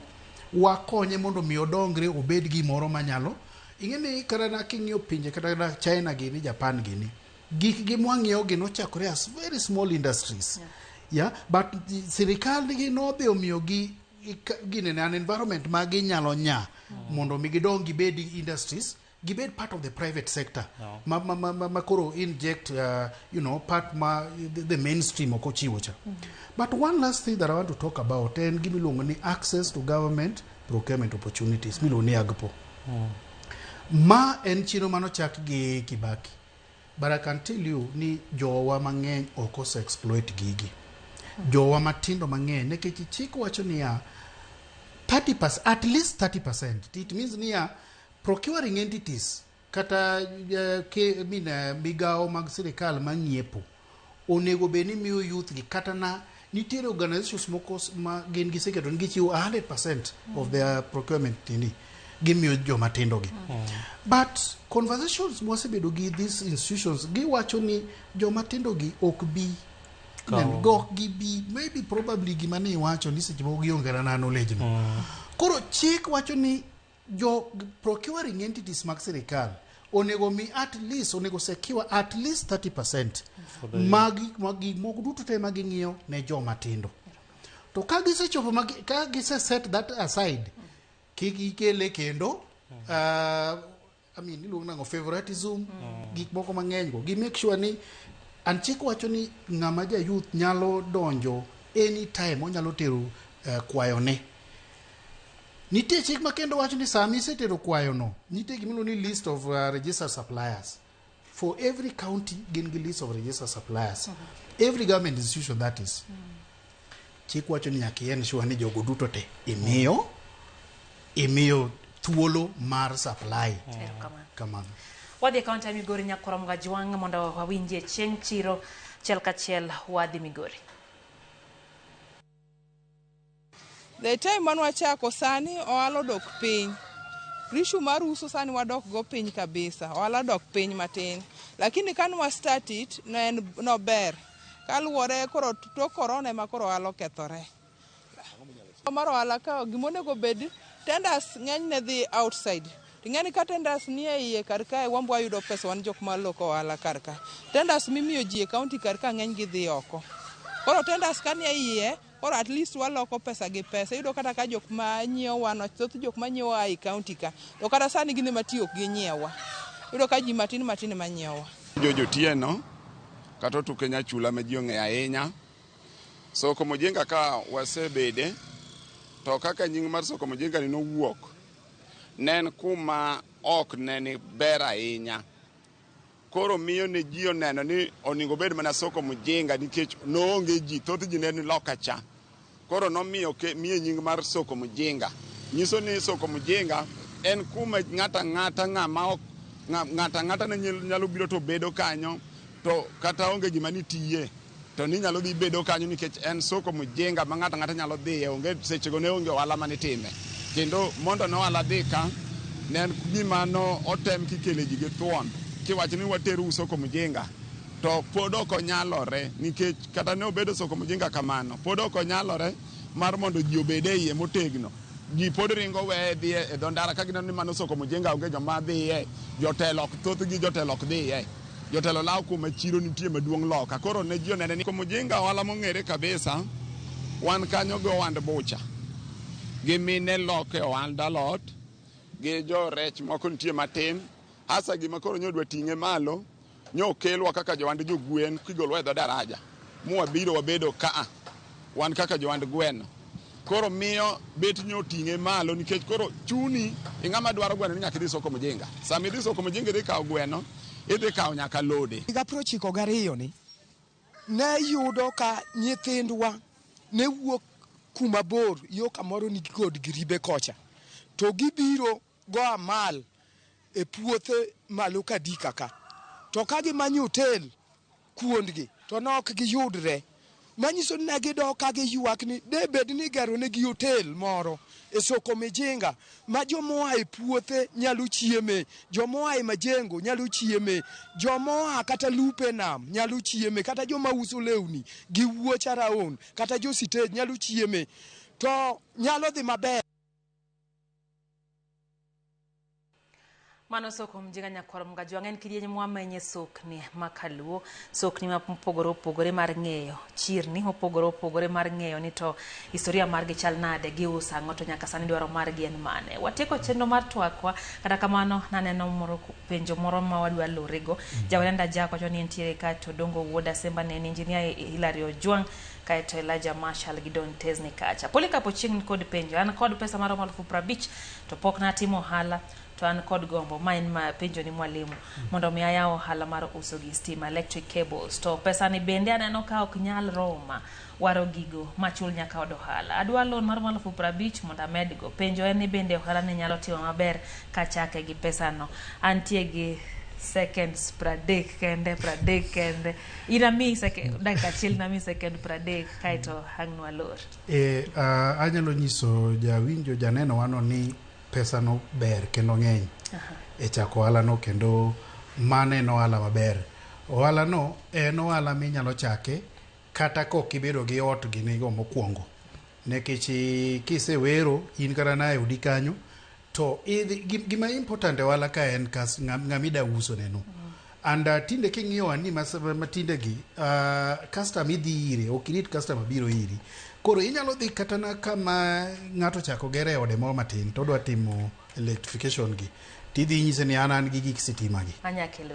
wakonye mondo mi odongre obed gimoro manyalo ing'eni kata na king'iyo pinje kata na China gini Japan gini gik gi mwang'iyo gi nochakore as very small industries but sirikal gi nodhi omiyo gi gine an environment ma ginyalo nya mondo mi gidong gibed industries gibed part of the private sector ma koro inject part ma the mainstream okochiwo cha. But one last thing that I want to talk about and give me access to government procurement opportunities miluongo ni AGPO. Ma en chino mano chak gi Kibaki, but I can tell you ni jowa mang'eny ok ose exploit gigi. Jowa matindo mang'eny nekech chik wacho niya 30%, at least 30%. It means niya procuring entities kata migao mag sirikal mang'iepo onego beni miyo youth gi kata na nitiere organizations moko ma gin gi seketo gichiwo 100% of their procurement tini gimiyo joma tindo gi. But conversations mwasebedo gi these institutions giwacho ni joma tindo gi ok bi go gibi maybe probably gima ni wacho ni seche moko gionge na knowledge no. Koro chik wacho ni jo procuring entities mag sirikal onego mi at least onego secure at least 30% magi moko duto te magi ng'iyo ne joma tindo. To ka gisechopo ka gise set that aside kikele kendo iluongo nango favoritism gik moko mang'eny go gi make sure ni an chik wacho ni ng'ama ja youth nyalo donjo anytime onyalo tero kwayone. Nitie chik makendo wacho ni sami isetero kwayo no nitie gimiluongo ni list of registered suppliers. For every county gin gi list of registered suppliers. Every government institution that is. Chik wacho ni nyaka en sure ni jogo duto te imiyo thuolo mar supply. Kamano. Wadhi kaunti ya Migori Nyakorom Gajwang' mondo wawinjie chieng' chiro chiel kachiel wadhi Migori. The time man wachako sani ohala dok piny. Rishu mar uso sani wadok go piny kabisa. Ohala dok piny matin. Lakini kan wa start it no ber. Kaluwore koro to corona ma koro ohala kethore. Mar ohala ka gimonego bed tenders ng'eny ne dhi outside. Ting'ani ka tenders ni iye karka wambwa yudo pesa wan jok maloko ohala karka. Tenders mimiyo ji e county karka ng'eny gi dhi oko. Koro tenders kan iye or at least waloko pesa gi pesa yudo kata ka jok ma nyiewo wano thoth jok ma nyiewo ai county ka to kata sani gine matiyo gi nyiewa yudo ka ji matin ma nyiewa jojo tieno kata to Kenya chula ma ji ong'e ahinya Soko Mujenga ka wasebede to kaka nying mar Soko Mujenga ni nowuok nen kuma ok neni ber ahinya koro miyo ne ji oneno ni oningo bed mana Soko Mujenga nikech noonge ji thoth ji neni loka cha koro nomiyo miye nying mar Soko Mujenga nyiso ni Soko Mujenga en kuma ng'ata ne nyalo biro to bedo kanyo to kata onge gima nitiye to ni nyalo dhi bedo kanyo nikech en Soko Mujenga ma ng'ata nyalo dhiye onge sechego ne onge ohala manitime kendo mondo no ohala dhi ka ne en gima no otem kikele ji gi thuon kiwacho ni wateru Soko Mujenga to pod ok onyalore nikech kata ne obedo Soko Mujenga kamano pod ok onyalore mar mondo ji obede iye motegno ji pod ringo we dhi e dho ndara ka gineno ni mano Soko Mujenga onge joma dhiye jotelo thoth gi jotelo ok dhiye jotelo law kuma chiro nitie maduong' loka. Koro ne ji onene ni Mujinga ohala mong'ere kabisa, wan kanyo go wand bucha. Gi mine loke ohand alot, gi jo rech moko nitie matin. Hasa gima koro nyodwa ting'e malo, nyo kelwa kaka jowand jo gwen kigolwa e dho daraja. Wabiro wabedo kaa, wan kaka jowand gweno. Koro miyo bet nyo ting'e malo nikech koro chuni ing'ama dwaro gweno ni nyaka idhi soko Mujinga. Sama idhi soko Mujinga idhi kawo gweno, idhi kawo nyaka lode. Higa 92 ni ne yudo ka nyithindwa ne wuok kuma bor yo kamoro ni kod gribe kocha. To gibiro go amal e puothe malo kadika ka. To ka gimanyo hotel kuondgi to nok giyudre. Manyiso ni negidok ka giyuak ni debed ni gero ne gi hotel moro e soko Mujinga ma jomoa e puothe nyalo chieme, jomoa e majengo nyalo chieme, jomoa kata lupe nam nyalo chieme, kata joma uso lewni gi wuocha raon kata jo stage nyalo chieme, to nyalo dhi maber. Mano soko Mujinga Nyakorom Gajwang' en kidieny mwamenye sokni makaluo, sokni mopogore opogore mar ng'eyo chirni, opogore opogore mar ng'eyo ni to historia margi chal nade, giuso ang'o, to nyaka sani dwaro margi en mane. Watieko chenro mar twakwa, kata kamano naneno moro penjo moro ma wadwa lorego. Jawenda Jako wacho ni entiere ka to Dongo Wuoda Semba ne en engineer Hilary Ojwang', kaeto Elijah Marshall gi Don Tesni kacha. Polycarp Ochieng' kod penjo, an kod pesa maromo 50,000 to pok natimo ohala, to an kod gombo ma en ma penjo ni mwalimu mondo mi ayaw ohala mar uso gi stima, electric cables, to pesa ni bende aneno ka ok nyal roma waro gigo machul nyaka od ohala. Adwa loan mar 50,000 mondo amed go. Penjo en ni bende ohala ni nyalo timo maber ka chake gi pesa no. Antie gi seconds pradek kende ina mi dakika achiel na mi second pradek kaito hangnwa lor. Anyalo nyiso jawinjo janeno wano ni pesa no ber kendo ng'eny e chako ohala no, kendo mane no ohala maber. Ohala no en ohala minyalo chake kata kok ibedo gi ot ginigo mokwongo, nekech kisewero in kata na e udi kanyo to gima important e ohala ka en ng'amida uso neno. And tinde king'iyo ani matinde gi customer idhi ire, ok irit customer biro iri. Koro inyalo dhi kata na kama ng'ato chako gere ode moro matin to dwa timo electrification gi, tidhi nyise ni an gi gik sitima gi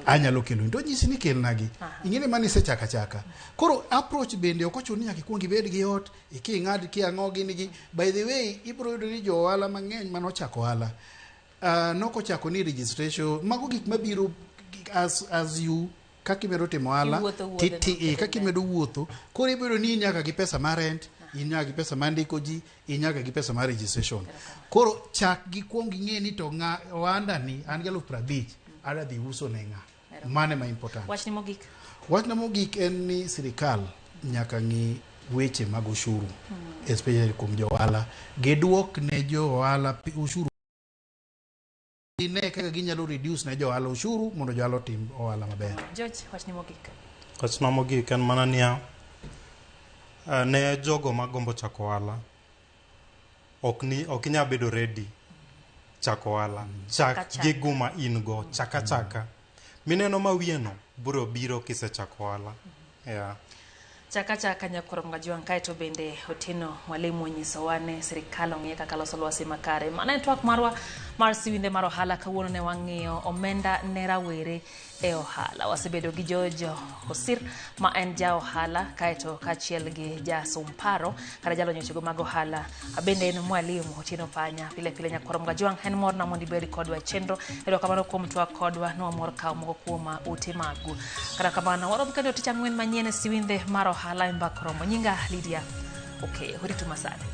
anyalo kelo, to nyisi ni kelna gi, ing'eni mani se chaka. Koro approach bende ok ochuno ni nyaka ikuong ibed gi ot iking'ad kiang'o gini gi. By the way, ibro yudo ni jo ohala mang'eny mano chako ohala noko chako ni registration, mago gik mabiro as you kakimero timo ohala kakimedo wuotho. Koro ibiro ni nyaka gi pesa mar rent, inyaka gi pesa mar ndiko ji, inyaka gi pesa mar registration. Koro chak gi kuong ing'e ni to ohanda ni an gi 50,000 ada dhi uso ne ng'a, mane ma important. Wachna mogik en ni sirikal nyaka ng'i weche mag ushuru, especially kuom jo ohala, giduok ne jo ohala ushuru ne kaka ginyalo reduce ne jo ohala ushuru mondo jo ohala tim ohala maber. George, wachni mogik. Wachna mogik en mana niya, ne jogo magombo chako ohala ok inya bedo ready chako ohala. Chak gi guma in go chaka. Mineno mawieno biro biro kisechako ohala. Chaka Nyakorom Gajwang' kaeto bende Otieno mwalimu onyiso wane sirikal ong'e kaka loso lwasi makare. Mana twak marwa mar siwinde mar ohala kawuono ne wang'iyo omenda ne rawere e ohala. Wasebedo gi Jojo Osir ma en ja ohala kaeto kachiel gi ja Sumparo kata jalo nyochego mag ohala. Bende en mwalimu Otieno Panya. Pile Nyakorom Gajwang' en mor na mondi bedi kodwa chenro edo kamano kuom twak kodwa no mor kaw moko kuom ute magu. Kata kamano warom kendo tich ang'wen manyien siwinde mar ohala Mbakromo. Nyinga Lydia. Okay, horitu masani.